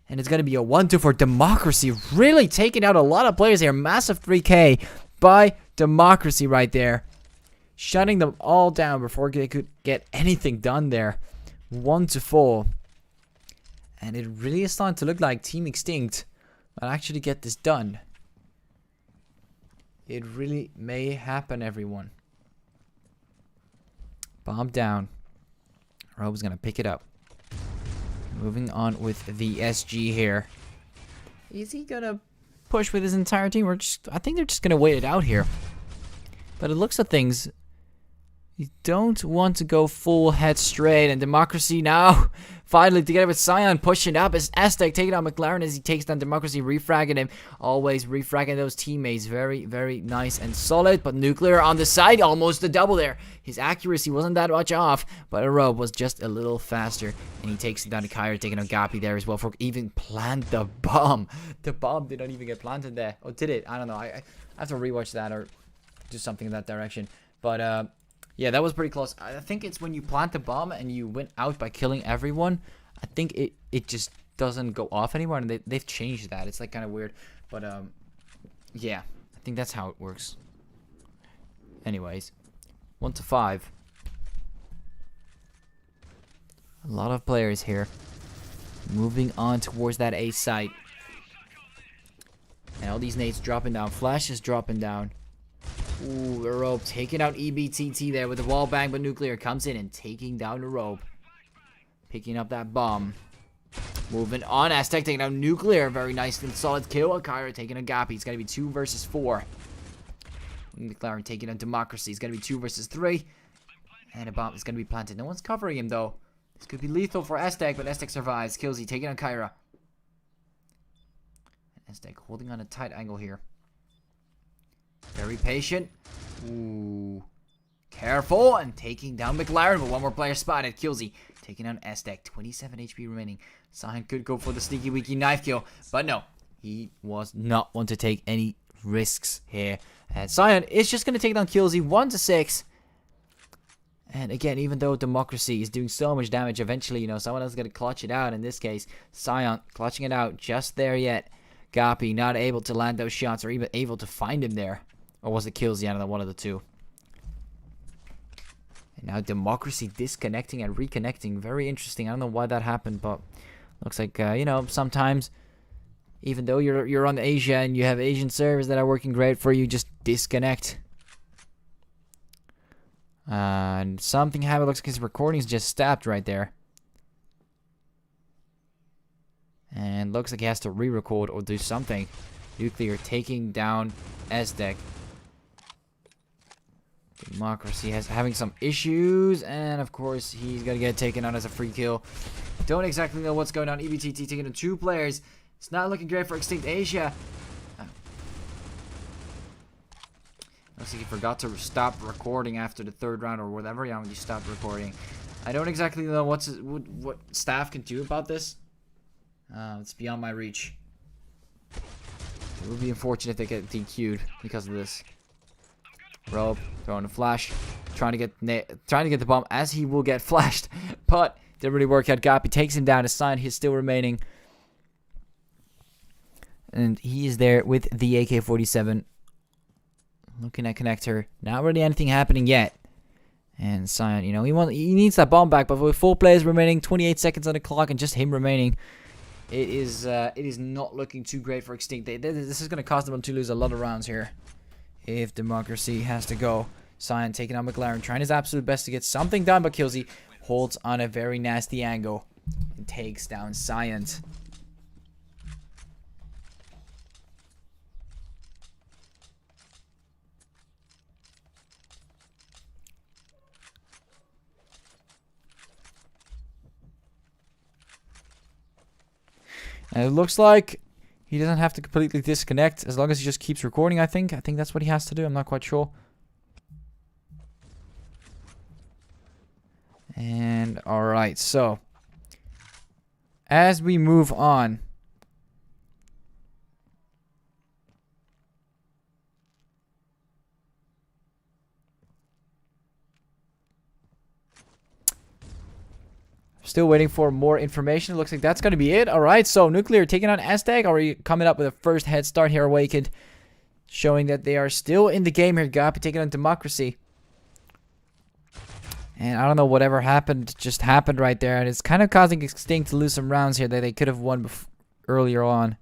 And it's going to be a 1-2 for Democracy. Really taking out a lot of players here. Massive 3K by Democracy right there. Shutting them all down before they could get anything done there. 1-4. And it really is starting to look like Team eXtinct will actually get this done. It really may happen, everyone. Bomb down. Robe's going to pick it up. Moving on with the SG here. Is he going to push with his entire team? Or I think they're just going to wait it out here. But it looks at things. You don't want to go full head straight. And Democracy now, finally together with Cyan, pushing up as eXtinct taking on McLaren as he takes down Democracy, refragging him. Always refragging those teammates. Very, very nice and solid. But Nuclear on the side, almost a double there. His accuracy wasn't that much off, but Robe was just a little faster. And he takes it down to Kyra, taking on Gapi there as well for even plant the bomb. The bomb did not even get planted there. Oh, did it? I don't know. I have to rewatch that or do something in that direction. But, yeah, that was pretty close. I think it's when you plant the bomb and you went out by killing everyone. I think it just doesn't go off anymore, and they've changed that. It's like kind of weird, but yeah, I think that's how it works. Anyways, 1-5. A lot of players here. Moving on towards that A site. And all these nades dropping down. Flash is dropping down. Ooh, the Robe taking out EBTT there with the wall bang, but Nuclear comes in and taking down the Robe. Picking up that bomb. Moving on, eXtinct taking out Nuclear. Very nice and solid kill. Kyra taking on Gapi. It's going to be 2 versus 4. McLaren taking on Democracy. It's going to be 2 versus 3. And a bomb is going to be planted. No one's covering him, though. This could be lethal for eXtinct, but eXtinct survives. Killsy taking on Kyra. eXtinct holding on a tight angle here. Very patient. Ooh. Careful. And taking down McLaren. But one more player spotted. Killsy taking down eXtinct. 27 HP remaining. Cyan could go for the sneaky weaky knife kill. But no. He was not one to take any risks here. And Cyan is just going to take down Killsy. 1-6. And again, even though Democracy is doing so much damage, eventually, you know, someone else is going to clutch it out. In this case, Cyan clutching it out. Just there yet. Gapi not able to land those shots or even able to find him there. Or was it Killsy? I don't know, one of the two. And now Democracy disconnecting and reconnecting. Very interesting. I don't know why that happened, but looks like, you know, sometimes, even though you're on Asia and you have Asian servers that are working great for you, just disconnect. And something happened. Looks like his recording's just stopped right there. And looks like he has to re-record or do something. Nuclear taking down eXtinct. Democracy having some issues. And of course, he's going to get taken out as a free kill. Don't exactly know what's going on. EBTT taking on 2 players. It's not looking great for eXtinct Asia. Looks like he forgot to stop recording after the 3rd round or whatever. Yeah, when you stopped recording. I don't exactly know what staff can do about this. It's beyond my reach. It would be unfortunate if they get DQ'd because of this. Robe throwing a flash, trying to get the bomb as he will get flashed, but didn't really work out. Gapi takes him down. His sign, he's still remaining. And he is there with the AK-47. Looking at connector. Not really anything happening yet. And Cyan, you know, he needs that bomb back, but with 4 players remaining, 28 seconds on the clock, and just him remaining, it is not looking too great for eXtinct. This is going to cost them to lose a lot of rounds here. If Democracy has to go. Cyan taking on McLaren, trying his absolute best to get something done, but Killsy holds on a very nasty angle and takes down Cyan. And it looks like he doesn't have to completely disconnect as long as he just keeps recording, I think. I think that's what he has to do. I'm not quite sure. And alright, so as we move on, still waiting for more information. It looks like that's going to be it. Alright, so Nuclear taking on Aztec. Already coming up with a first head start here, Awakened. Showing that they are still in the game here. Gapi taking on Democracy. And I don't know, whatever happened just happened right there. And it's kind of causing eXtinct to lose some rounds here that they could have won earlier on.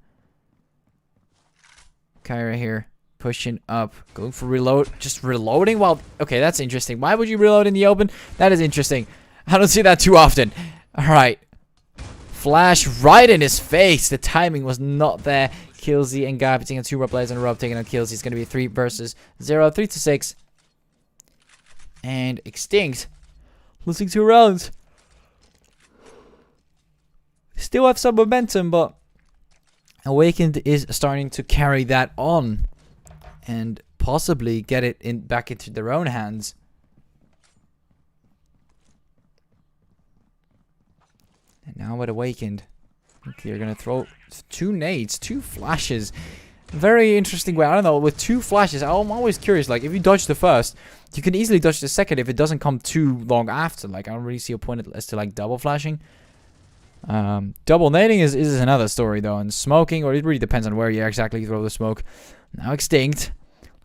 Kyra here. Pushing up. Going for reload. Just reloading while... Okay, that's interesting. Why would you reload in the open? That is interesting. I don't see that too often. Alright. Flash right in his face. The timing was not there. Killsy and Gapi taking 2 more players in a row. Taking on Killsy. It's going to be 3 versus 0. 3-6. And eXtinct losing 2 rounds. Still have some momentum, but Awakened is starting to carry that on. And possibly get it back into their own hands. And now with Awakened, they're going to throw 2 nades, 2 flashes. Very interesting way. I don't know, with 2 flashes, I'm always curious. Like, if you dodge the first, you can easily dodge the second if it doesn't come too long after. Like, I don't really see a point as to, like, double flashing. Double nading is another story, though. And smoking, or it really depends on where you exactly throw the smoke. Now eXtinct.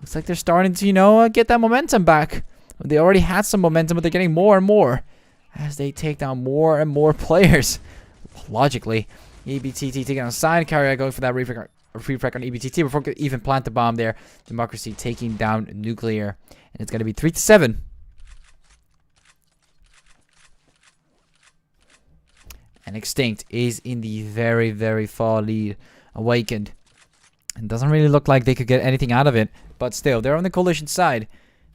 Looks like they're starting to, you know, get that momentum back. They already had some momentum, but they're getting more and more as they take down more and more players. Logically, EBTT taking on Side Carrier, going for that refrag on EBTT before they even plant the bomb there. Democracy taking down Nuclear, and it's going to be 3-7. And eXtinct is in the very, very far lead. Awakened. It doesn't really look like they could get anything out of it, but still, they're on the coalition side,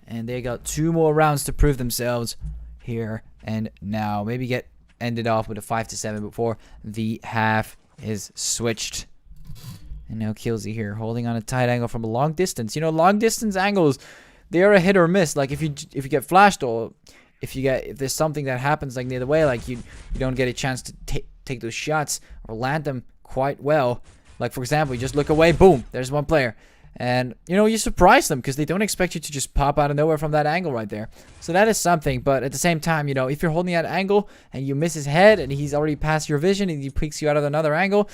and they got 2 more rounds to prove themselves here and now. Maybe get ended off with a 5-7 before the half is switched. And now Killsy here, holding on a tight angle from a long distance. You know, long distance angles, they are a hit or miss. Like if you get flashed, or if there's something that happens like near the way, like you don't get a chance to take those shots or land them quite well. Like for example, you just look away, boom, there's one player. And, you know, you surprise them because they don't expect you to just pop out of nowhere from that angle right there. So that is something. But at the same time, you know, if you're holding that angle and you miss his head and he's already past your vision and he peeks you out of another angle,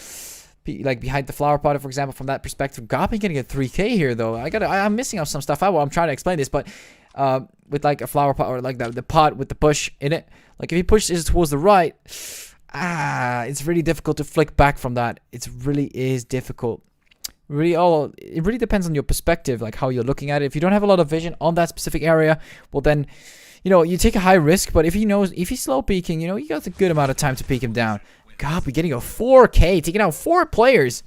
like behind the flower pot, for example, from that perspective, Gapi getting a 3K here, though. I'm missing out some stuff. I'm trying to explain this, but with like a flower pot or like the pot with the push in it, like if he pushes towards the right, it's really difficult to flick back from that. It really is difficult. It really depends on your perspective, like how you're looking at it. If you don't have a lot of vision on that specific area, well then, you know, you take a high risk. But if he's slow peeking, you know, you got a good amount of time to peek him down. God, we're getting a 4K, taking out 4 players.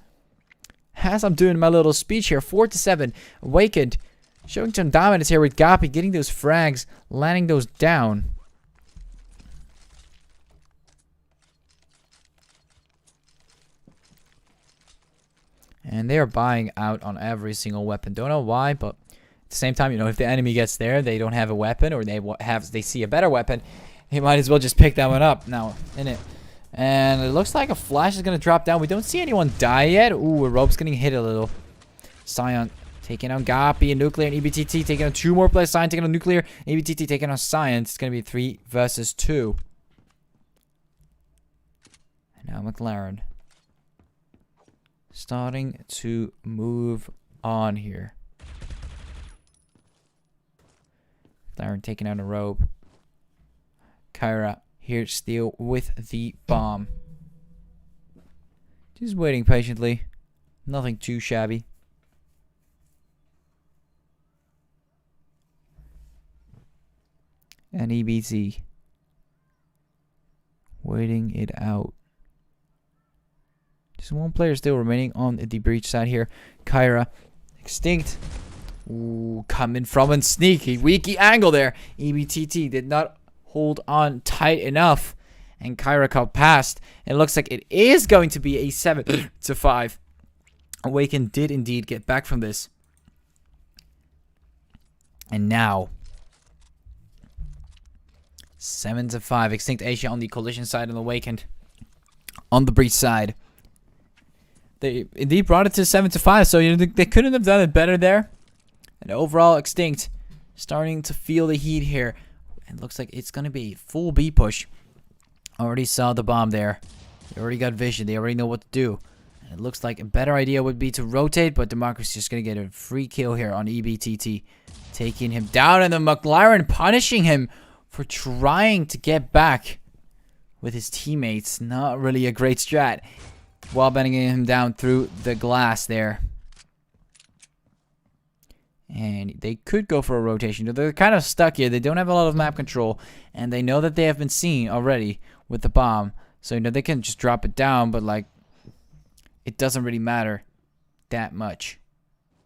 As I'm doing my little speech here, 4-7, Awakened, showing some dominance here with Gapi, getting those frags, landing those down. And they are buying out on every single weapon. Don't know why, but at the same time, you know, if the enemy gets there, they don't have a weapon, or they see a better weapon, they might as well just pick that one up now, innit? And it looks like a flash is going to drop down. We don't see anyone die yet. Ooh, a rope's getting hit a little. Cyan taking on Gapi and Nuclear and EBTT, taking on 2 more players. Cyan taking on Nuclear, EBTT taking on Cyan. It's going to be 3 versus 2. And now McLaren. starting to move on here. Darren taking out a robe. Kyra here still with the bomb. Just waiting patiently. Nothing too shabby. And EBT. Waiting it out. Just one player still remaining on the breach side here. Kyra. eXtinct. Ooh, coming from a sneaky, weaky angle there. EBTT did not hold on tight enough. And Kyra got past. It looks like it is going to be a 7-5. Awaken did indeed get back from this. And now 7-5. eXtinct Asia on the collision side and Awakened on the breach side. They indeed brought it to 7-5, so you know, they couldn't have done it better there. And overall, eXtinct starting to feel the heat here. It looks like it's going to be a full B push. Already saw the bomb there. They already got vision. They already know what to do. And it looks like a better idea would be to rotate, but Democracy's just going to get a free kill here on EBTT. Taking him down, and then McLaren punishing him for trying to get back with his teammates. Not really a great strat. While bending him down through the glass there. And they could go for a rotation. They're kind of stuck here. They don't have a lot of map control. And they know that they have been seen already with the bomb. So, you know, they can just drop it down. But, like, it doesn't really matter that much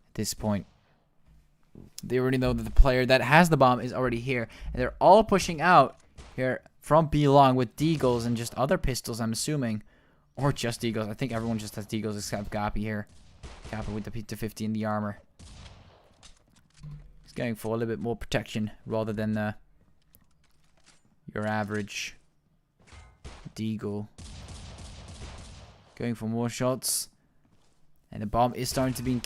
at this point. They already know that the player that has the bomb is already here. And they're all pushing out here from B long with Deagles and just other pistols, I'm assuming. Or just Deagles. I think everyone just has Deagles except Gappy here. Gappy with the P250 in the armor. He's going for a little bit more protection rather than your average Deagle. Going for more shots. And the bomb is starting to be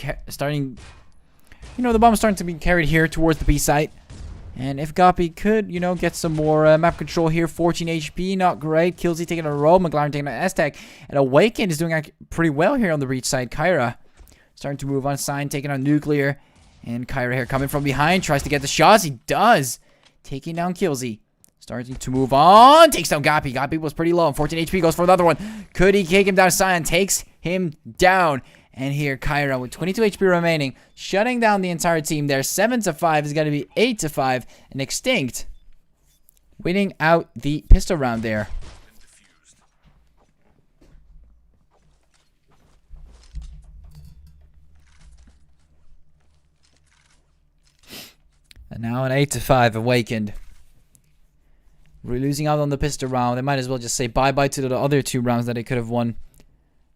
the bomb is starting to be carried here towards the B site. And if Gappy could, you know, get some more map control here. 14 HP, not great. Killsy taking a roll. McLaren taking an S-Tech. And Awaken is doing pretty well here on the breach side. Kyra starting to move on. Sign taking on Nuclear. And Kyra here coming from behind. Tries to get the shots. He does. Taking down Killsy. Starting to move on. Takes down Gappy. Gappy was pretty low. 14 HP goes for another one. Could he take him down? Sign takes him down. And here, Kyra with 22 HP remaining, shutting down the entire team there. 7-5 is going to be 8-5. And eXtinct winning out the pistol round there. And now an 8-5 Awakened. We're losing out on the pistol round. They might as well just say bye-bye to the other two rounds that they could have won.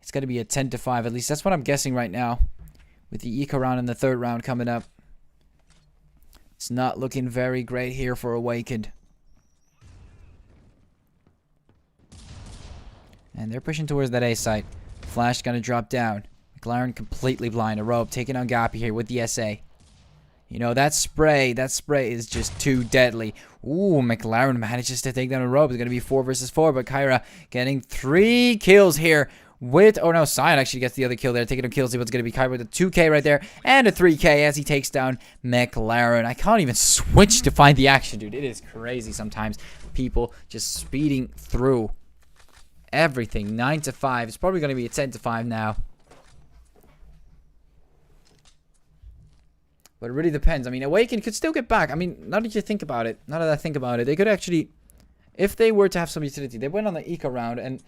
It's going to be a 10-5. At least that's what I'm guessing right now. With the eco round and the third round coming up. It's not looking very great here for Awakened. And they're pushing towards that A site. Flash going to drop down. McLaren completely blind. A rope taking on Gappy here with the SA. You know, that spray is just too deadly. Ooh, McLaren manages to take down a rope. It's going to be 4 versus 4. But Kyra getting 3 kills here. Oh no, Sion actually gets the other kill there. Taking him kills. What's going to be Kyra with a 2K right there. And a 3K as he takes down McLaren. I can't even switch to find the action, dude. It is crazy sometimes. People just speeding through everything. 9-5. It's probably going to be a 10-5 now. But it really depends. I mean, Awaken could still get back. I mean, now that you think about it, now that I think about it, they could actually, if they were to have some utility, they went on the eco round and,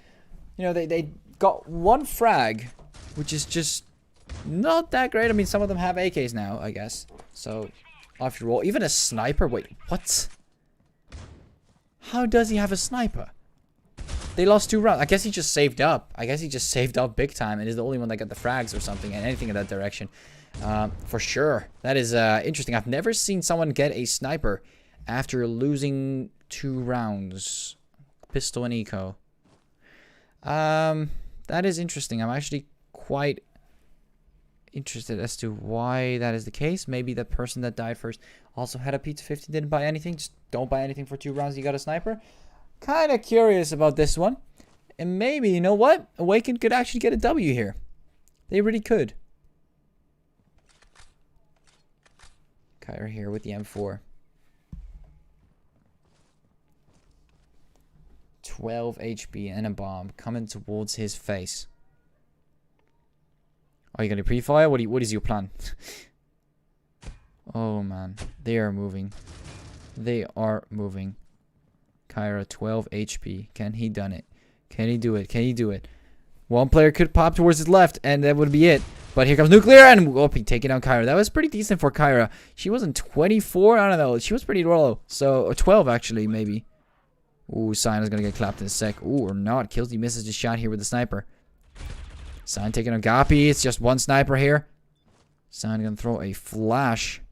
you know, they got 1 frag, which is just not that great. I mean, some of them have AKs now, I guess. So, after all, even a sniper. Wait, what? How does he have a sniper? They lost 2 rounds. I guess he just saved up. I guess he just saved up big time and is the only one that got the frags or something and anything in that direction. For sure. That is interesting. I've never seen someone get a sniper after losing 2 rounds. Pistol and eco. That is interesting. I'm actually quite interested as to why that is the case. Maybe the person that died first also had a P250, didn't buy anything. Just don't buy anything for 2 rounds. You got a sniper. Kind of curious about this one. And maybe, you know what? Awakened could actually get a W here. They really could. Kyra here with the M4. 12 HP and a bomb coming towards his face. Are you going to pre-fire? What is your plan? Oh man, they are moving. They are moving. Kyra, 12 HP. Can he done it? Can he do it? Can he do it? One player could pop towards his left, and that would be it. But here comes Nuclear, and he taking down Kyra. That was pretty decent for Kyra. She wasn't 24. I don't know. She was pretty low. So, or 12 actually, maybe. Ooh, Cyan is gonna get clapped in a sec. Ooh, or not. Killsy misses the shot here with the sniper. Cyan taking on Gapi. It's just one sniper here. Cyan gonna throw a flash.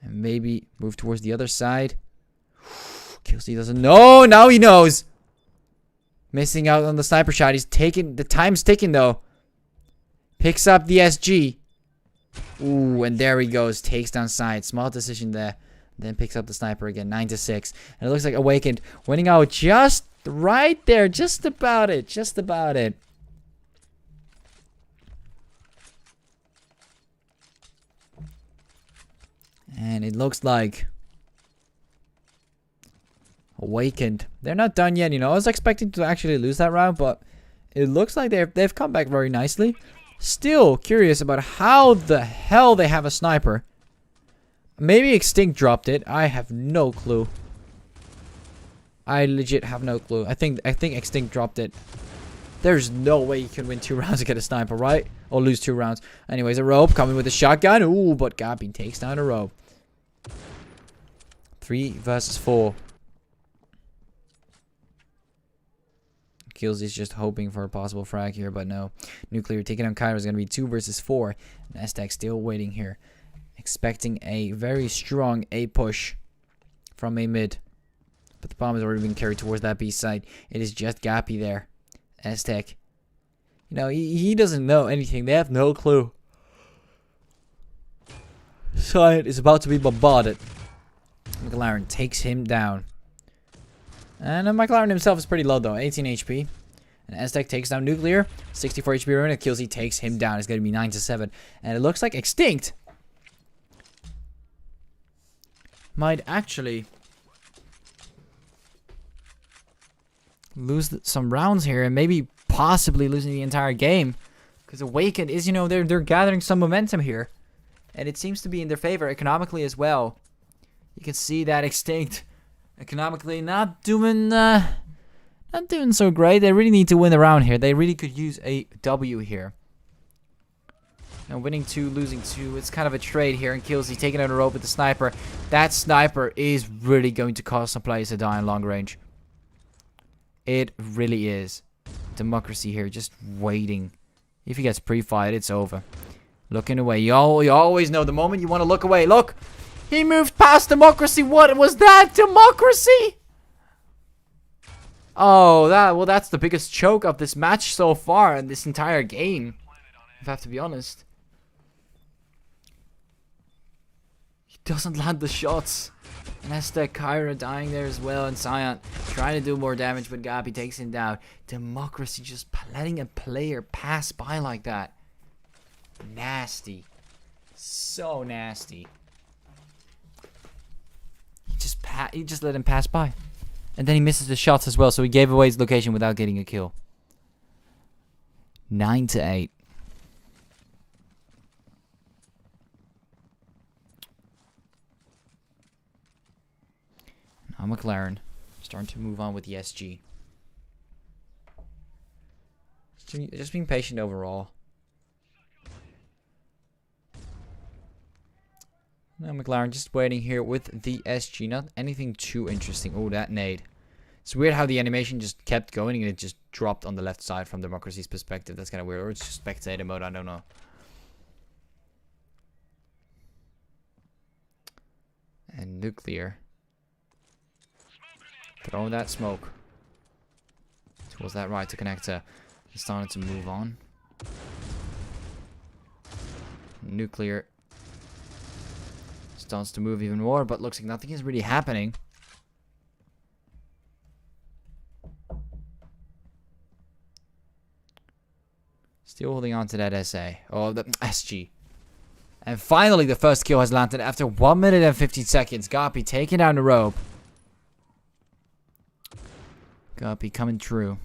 And maybe move towards the other side. Killsy doesn't know. Now he knows. Missing out on the sniper shot. He's taking. The time's ticking though. Picks up the SG. Ooh, and there he goes. Takes down Cyan. Small decision there. Then picks up the sniper again. 9-6. And it looks like Awakened winning out just right there. Just about it. Just about it. And it looks like Awakened. They're not done yet, you know. I was expecting to actually lose that round, but it looks like they've come back very nicely. Still curious about how the hell they have a sniper. Maybe eXtinct dropped it. I have no clue. I legit have no clue. I think eXtinct dropped it. There's no way you can win 2 rounds to get a sniper, right? Or lose 2 rounds. Anyways, a rope coming with a shotgun. Ooh, but Gabi takes down a rope. 3 versus 4. Killsy's just hoping for a possible frag here, but no. Nuclear taking on Kyra is going to be 2 versus 4. And Aztec still waiting here. Expecting a very strong A push from A mid. But the bomb has already been carried towards that B side. It is just Gappy there. Aztec. You know, he doesn't know anything. They have no clue. Cyan is about to be bombarded. McLaren takes him down. And McLaren himself is pretty low though. 18 HP. And Aztec takes down Nuclear. 64 HP remaining. And Killsy takes him down. It's going to be 9-7. And it looks like eXtinct might actually lose some rounds here and maybe possibly losing the entire game, because Awakened is, you know, they're gathering some momentum here, and it seems to be in their favor economically as well. You can see that eXtinct economically not doing so great. They really need to win the round here. They really could use a W here. And winning 2, losing 2. It's kind of a trade here. And Killsy taking out a rope with the sniper. That sniper is really going to cause some players to die in long range. It really is. Democracy here, just waiting. If he gets pre-fired, it's over. Looking away. You always know the moment you want to look away. Look! He moved past Democracy. What was that? Democracy? Oh, that's the biggest choke of this match so far in this entire game. If I have to be honest. Doesn't land the shots. And Aztec, Kyra dying there as well. And Cyan trying to do more damage, but Gabi takes him down. Democracy just letting a player pass by like that. Nasty. So nasty. He just let him pass by. And then he misses the shots as well, so he gave away his location without getting a kill. 9-8. Now McLaren starting to move on with the SG. Just being patient overall. Now McLaren just waiting here with the SG. Not anything too interesting. Oh, that nade. It's weird how the animation just kept going and it just dropped on the left side from Democracy's perspective. That's kind of weird. Or it's just spectator mode. I don't know. And Nuclear. Throw that smoke towards that right to connector. He's starting to move on. Nuclear starts to move even more, but looks like nothing is really happening. Still Still holding on to that SA. Oh, the SG. And finally, the first kill has landed after 1 minute and 15 seconds. Goppy taking down the rope. Goppy coming through.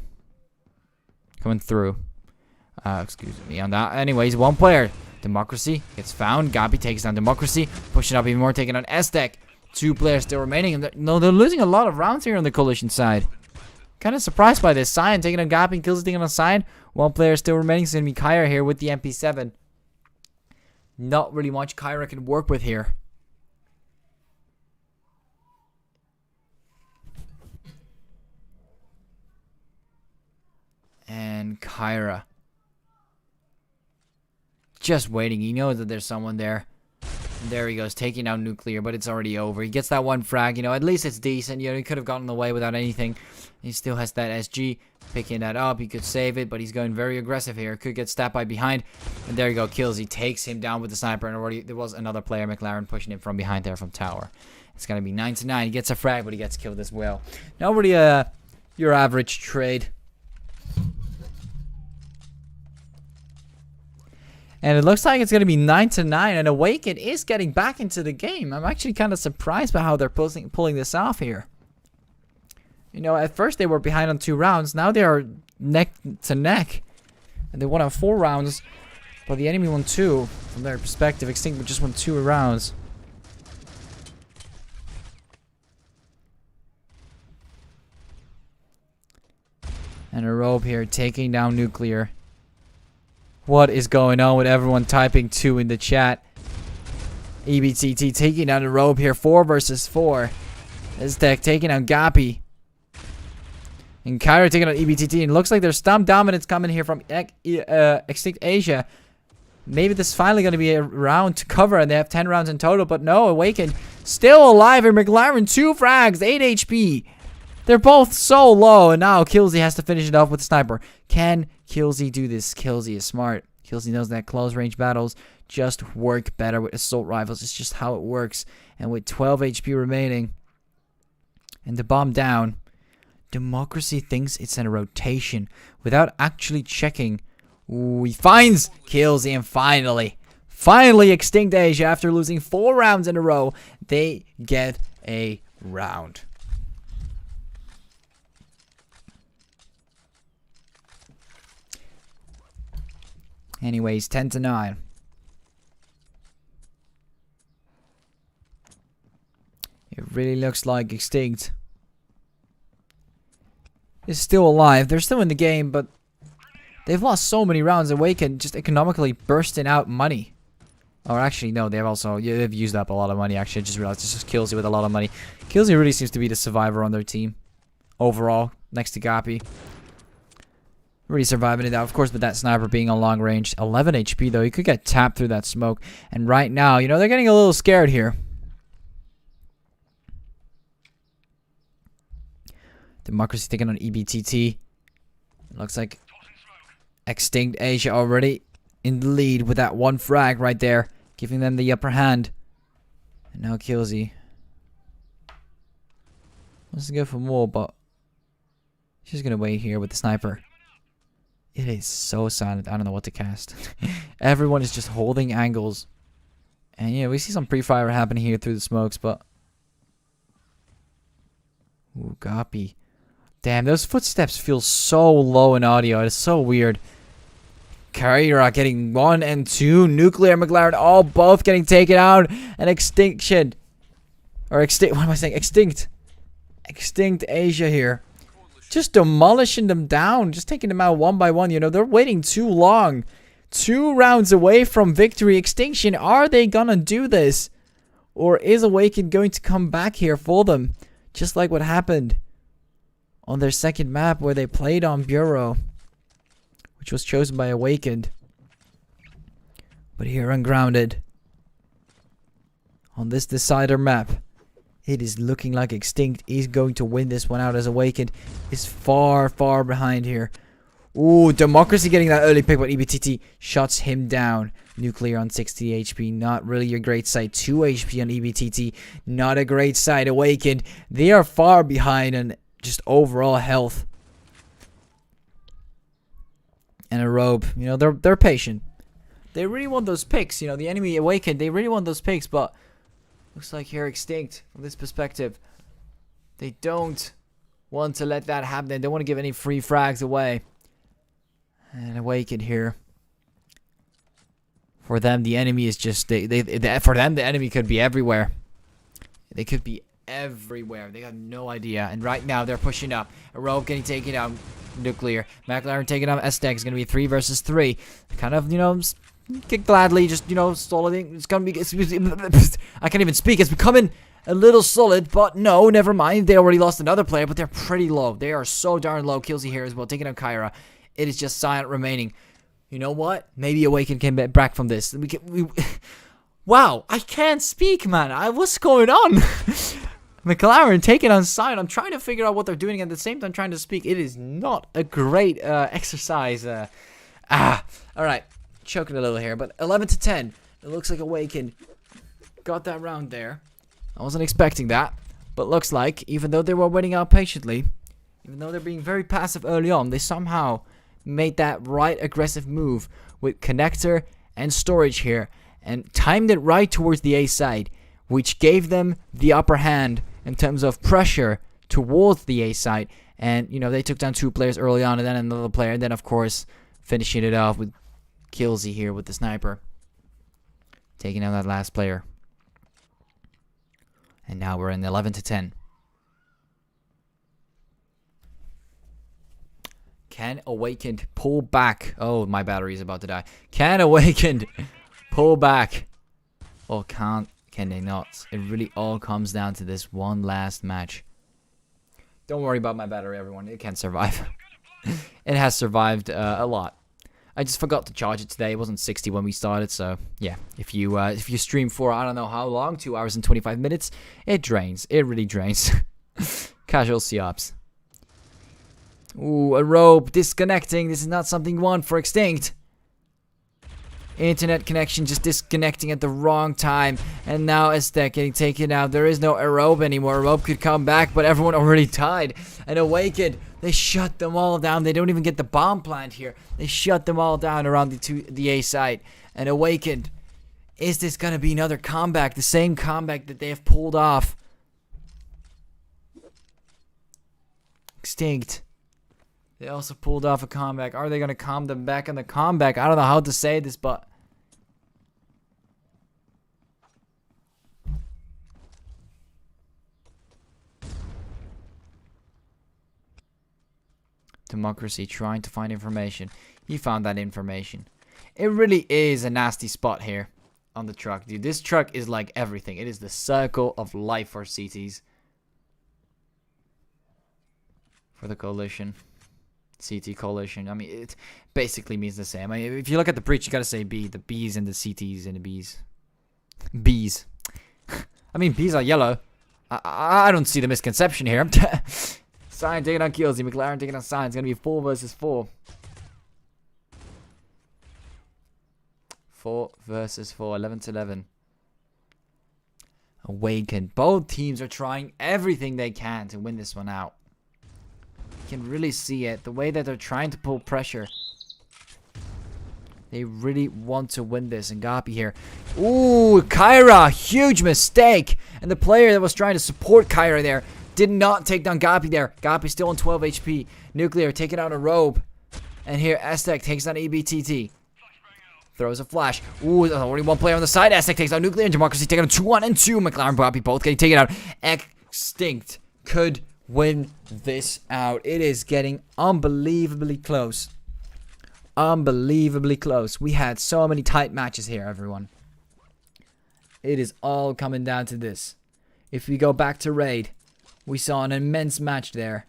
Excuse me on that. Anyways, one player. Democracy gets found. Goppy takes down Democracy. Pushing up even more, taking on Aztec. 2 players still remaining. And they're losing a lot of rounds here on the Coalition side. Kind of surprised by this. Cyan taking on Goppy. Kills taking on Cyan. 1 player still remaining. It's going to be Kyra here with the MP7. Not really much Kyra can work with here. And Kyra. Just waiting. He knows that there's someone there. And there he goes, taking out Nuclear, but it's already over. He gets that 1 frag. At least it's decent. He could have gotten away without anything. He still has that SG. Picking that up. He could save it, but he's going very aggressive here. Could get stabbed by behind. And there you go. Kills. He takes him down with the sniper. And already there was another player, McLaren, pushing him from behind there from tower. It's going to be 9-9. He gets a frag, but he gets killed as well. Not really your average trade. And it looks like it's going to be 9-9. And Awakened is getting back into the game. I'm actually kind of surprised by how they're pulling this off here. At first they were behind on 2 rounds. Now they are neck to neck. And they won on 4 rounds. But the enemy won 2. From their perspective, eXtinct just won 2 rounds. And a rope here taking down Nuclear. What is going on with everyone typing 2 in the chat? EBTT taking down the rope here. 4 versus 4. Aztec taking down Goppy. And Kyra taking on EBTT. And it looks like there's some dominance coming here from eXtinct Asia. Maybe this is finally going to be a round to cover. And they have 10 rounds in total. But no, Awakened still alive. And McLaren 2 frags. 8 HP. They're both so low. And now Killsy has to finish it off with the sniper. Can Killsy do this? Killsy is smart. Killsy knows that close range battles just work better with assault rifles. It's just how it works. And with 12 HP remaining. And the bomb down. Democracy thinks it's in a rotation without actually checking. Ooh, he finds Killsy, and finally eXtinct Asia, after losing 4 rounds in a row, they get a round. Anyways, 10-9. It really looks like eXtinct is still alive. They're still in the game, but they've lost so many rounds. Awakened just economically bursting out money. Or actually, no, they've used up a lot of money. Actually, I just realized this just Killsy with a lot of money. Killsy really seems to be the survivor on their team. Overall, next to Goppy. Really surviving it out, of course, with that sniper being on long range. 11 HP, though. He could get tapped through that smoke. And right now, they're getting a little scared here. Democracy taking on EBTT. Looks like eXtinct Asia already in the lead with that 1 frag right there, giving them the upper hand. And now Killsy wants to go for more, but she's gonna wait here with the sniper. It is so silent. I don't know what to cast. Everyone is just holding angles. And we see some pre-fire happening here through the smokes, but ooh, Goppy. Damn, those footsteps feel so low in audio. It's so weird. Kyra getting 1 and 2. Nuclear, McLaren, all both getting taken out. And Extinction. Or Extinct. What am I saying? Extinct. eXtinct Asia here. Just demolishing them down. Just taking them out 1 by 1. They're waiting too long. 2 rounds away from victory. Extinction, are they gonna do this? Or is Awakened going to come back here for them? Just like what happened on their second map where they played on Bureau, which was chosen by Awakened. But here ungrounded on this decider map, it is looking like eXtinct is going to win this one out, as Awakened is far, far behind here. Ooh, Democracy getting that early pick, but EBTT shuts him down. Nuclear on 60 HP, not really a great sight. 2 HP on EBTT, not a great sight. Awakened, they are far behind on just overall health. And a robe. You know, they're patient. They really want those picks. You know, the enemy awakened. They really want those picks, but looks like here eXtinct from this perspective. They don't want to let that happen. They don't want to give any free frags away. And awakened here. For them, the enemy is just for them, the enemy could be everywhere. They could be everywhere. They got no idea. And right now, they're pushing up. A robe getting taken out. Nuclear. McLaren taking out eXtinct. It's going to be 3 versus 3. Kind of, you know, gladly just, you know, solid. It's going to be... I can't even speak. It's becoming a little solid, but no, never mind. They already lost another player, but they're pretty low. They are so darn low. Killsy here as well, taking out Kyra. It is just silent remaining. You know what? Maybe Awaken can get back from this. Wow, I can't speak, man. What's going on? McLaren taking on Silent. I'm trying to figure out what they're doing at the same time trying to speak. It is not a great exercise. Alright. Choking a little here, but 11-10. It looks like Awaken got that round there. I wasn't expecting that, but looks like, even though they were waiting out patiently, even though they're being very passive early on, they somehow made that right aggressive move with connector and storage here and timed it right towards the A side, which gave them the upper hand in terms of pressure towards the A side. And, you know, they took down 2 players early on and then another player, and then, of course, finishing it off with Killsy here with the sniper. Taking out that last player. And now we're in 11-10. Can Awakened pull back? Oh, my battery is about to die. Can Awakened pull back? Or can they not? It really all comes down to this one last match. Don't worry about my battery, everyone. It can survive. It has survived a lot. I just forgot to charge it today. It wasn't 60 when we started, so yeah. If you stream for I don't know how long, 2 hours and 25 minutes, it drains. It really drains. Casual COPS. Ooh, a rope disconnecting. This is not something you want for eXtinct. Internet connection just disconnecting at the wrong time. And now eXtinct getting taken out. There is no Aerobe anymore. Aerobe could come back, but everyone already died. And Awakened, they shut them all down. They don't even get the bomb plant here. They shut them all down around the A side. And Awakened, is this going to be another comeback? The same comeback that they have pulled off. eXtinct. They also pulled off a comeback. Are they going to calm them back in the comeback? I don't know how to say this, but... Democracy trying to find information. He found that information. It really is a nasty spot here on the truck, dude. This truck is like everything. It is the circle of life for CTs. For the coalition. CT coalition. I mean, it basically means the same. I mean, if you look at the breach, you gotta say B. The B's and the CTs and the B's. B's. I mean, B's are yellow. I don't see the misconception here. Sign taking on Killsy. McLaren taking on Sign. It's gonna be 4 versus 4. 4 versus 4. 11-11. Awakened. Both teams are trying everything they can to win this one out. Can really see it, the way that they're trying to pull pressure. They really want to win this. And Gapi here, ooh, Kyra, huge mistake. And the player that was trying to support Kyra there did not take down Gapi there. Gapi still on 12 HP. Nuclear taking out a robe, and here eXtinct takes down EBTT. Throws a flash. Ooh, there's already 1 player on the side. eXtinct takes out Nuclear and Democracy taking out 2-1 and 2. McLaren, Gapi both getting taken out. eXtinct could win this out. It is getting unbelievably close. Unbelievably close. We had so many tight matches here, everyone. It is all coming down to this. If we go back to Raid, we saw an immense match there,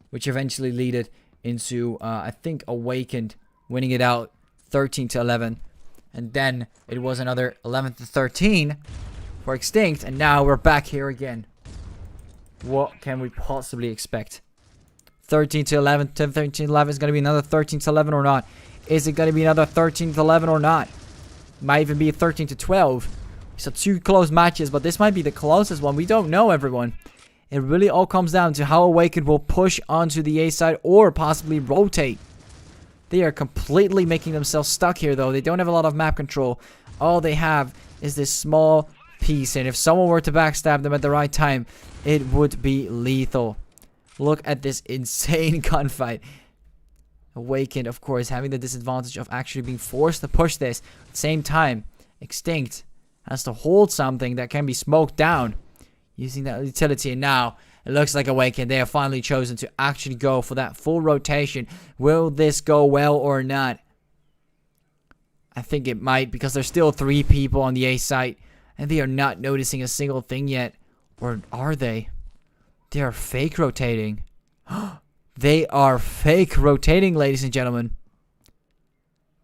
which eventually led into, I think, Awakened winning it out 13-11. And then it was another 11-13 for eXtinct. And now we're back here again. What can we possibly expect? 13-11, 13-11 is going to be another 13-11 or not? Is it going to be another 13-11 or not? Might even be a 13-12. So 2 close matches, but this might be the closest one. We don't know, everyone. It really all comes down to how Awakened will push onto the A side or possibly rotate They are completely making themselves stuck here, though. They don't have a lot of map control. All they have is this small piece, and if someone were to backstab them at the right time, it would be lethal. Look at this insane gunfight. Awakened, of course, having the disadvantage of actually being forced to push this. At the same time, eXtinct has to hold something that can be smoked down using that utility, and now it looks like Awakened, they have finally chosen to actually go for that full rotation. Will this go well or not? I think it might, because there's still 3 people on the A site, and they are not noticing a single thing yet. Or are they? They are fake rotating. They are fake rotating, ladies and gentlemen.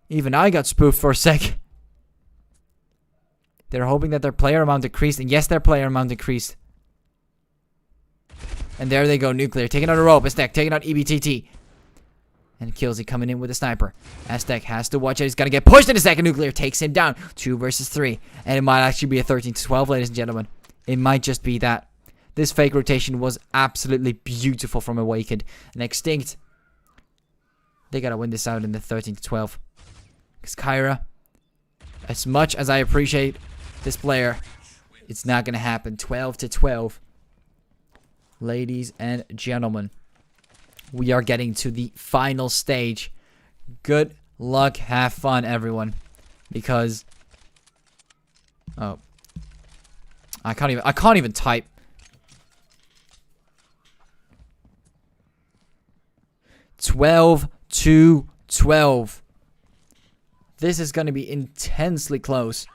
Even I got spoofed for a sec. They're hoping that their player amount decreased, and yes, their player amount decreased. And there they go, Nuclear, taking out a rope. eXtinct taking out EBTT. And Killsy coming in with a sniper. eXtinct has to watch it. He's going to get pushed in a second. Nuclear takes him down. 2 versus 3. And it might actually be a 13-12, ladies and gentlemen. It might just be that. This fake rotation was absolutely beautiful from Awakened. And eXtinct, they got to win this out in the 13-12. Because Kyra, as much as I appreciate this player, it's not going to happen. 12-12. Ladies and gentlemen, we are getting to the final stage. Good luck, have fun, everyone, because I can't even type. 12-12. This is going to be intensely close.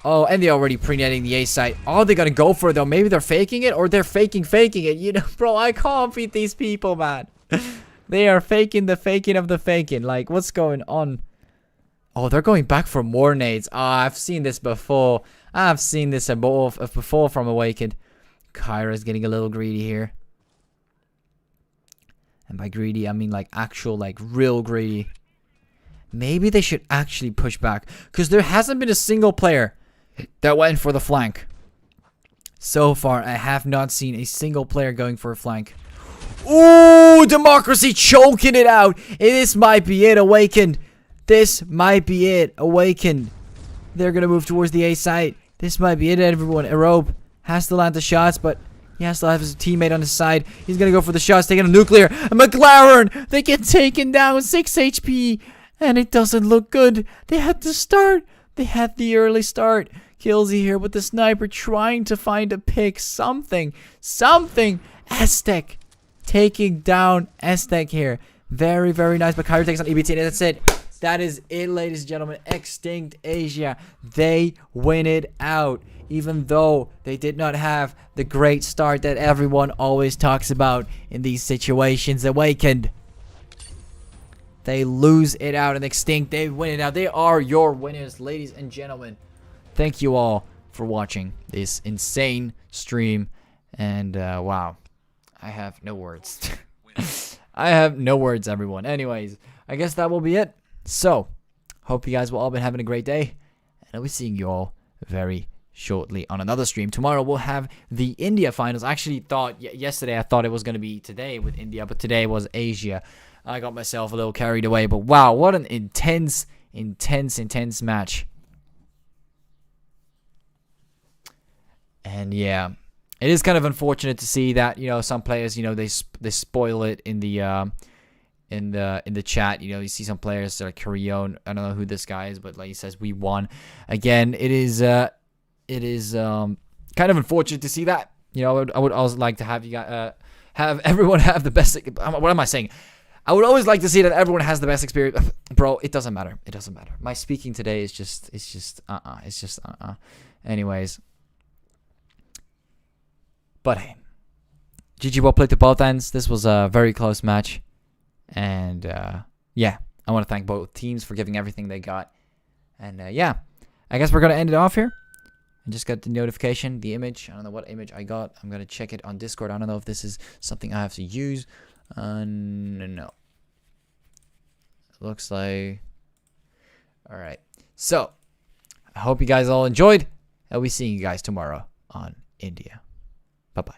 Oh, and they're already pre-netting the A site. Are they gonna go for it, though? Maybe they're faking it, or they're faking it. You know, bro, I can't beat these people, man. They are faking the faking of the faking. Like, what's going on? Oh, they're going back for more nades. Ah, I've seen this before. I've seen this before from Awakened. Kyra's getting a little greedy here. And by greedy, I mean like actual, like real greedy. Maybe they should actually push back, because there hasn't been a single player that went for the flank. So far, I have not seen a single player going for a flank. Ooh, Democracy choking it out. This might be it, Awakened. This might be it, Awakened. They're going to move towards the A site. This might be it, everyone. Erobe has to land the shots, but he has to have his teammate on his side. He's going to go for the shots, taking a Nuclear. And McLaren, they get taken down, 6 HP. And it doesn't look good. They had to start. They had the early start. Killsy here with the sniper trying to find a pick. Something. eXtinct taking down eXtinct here. Very, very nice. But Kyra takes on EBT. And that's it. That is it, ladies and gentlemen. eXtinct Asia. They win it out. Even though they did not have the great start that everyone always talks about in these situations. Awakened, they lose it out, and eXtinct, they win it out. They are your winners, ladies and gentlemen. Thank you all for watching this insane stream. And, wow. I have no words. I have no words, everyone. Anyways, I guess that will be it. So, hope you guys will all been having a great day. And I'll be seeing you all very shortly on another stream. Tomorrow we'll have the India finals. I actually thought, yesterday I thought it was going to be today with India, but today was Asia. I got myself a little carried away, but wow, what an intense match. And yeah, it is kind of unfortunate to see that, you know, some players, you know, they spoil it in the chat. You know, you see some players like Carrion. I don't know who this guy is, but like he says, we won. Again, it is kind of unfortunate to see that. You know, I would also like to have you guys have everyone have the best. What am I saying? I would always like to see that everyone has the best experience. Bro, it doesn't matter. It doesn't matter. My speaking today is just, Anyways. But hey. GG well played to both ends. This was a very close match. And, yeah. I want to thank both teams for giving everything they got. And, yeah. I guess we're going to end it off here. I just got the notification, the image. I don't know what image I got. I'm going to check it on Discord. I don't know if this is something I have to use. No. Looks like... Alright. So, I hope you guys all enjoyed. I'll be seeing you guys tomorrow on India. Bye-bye.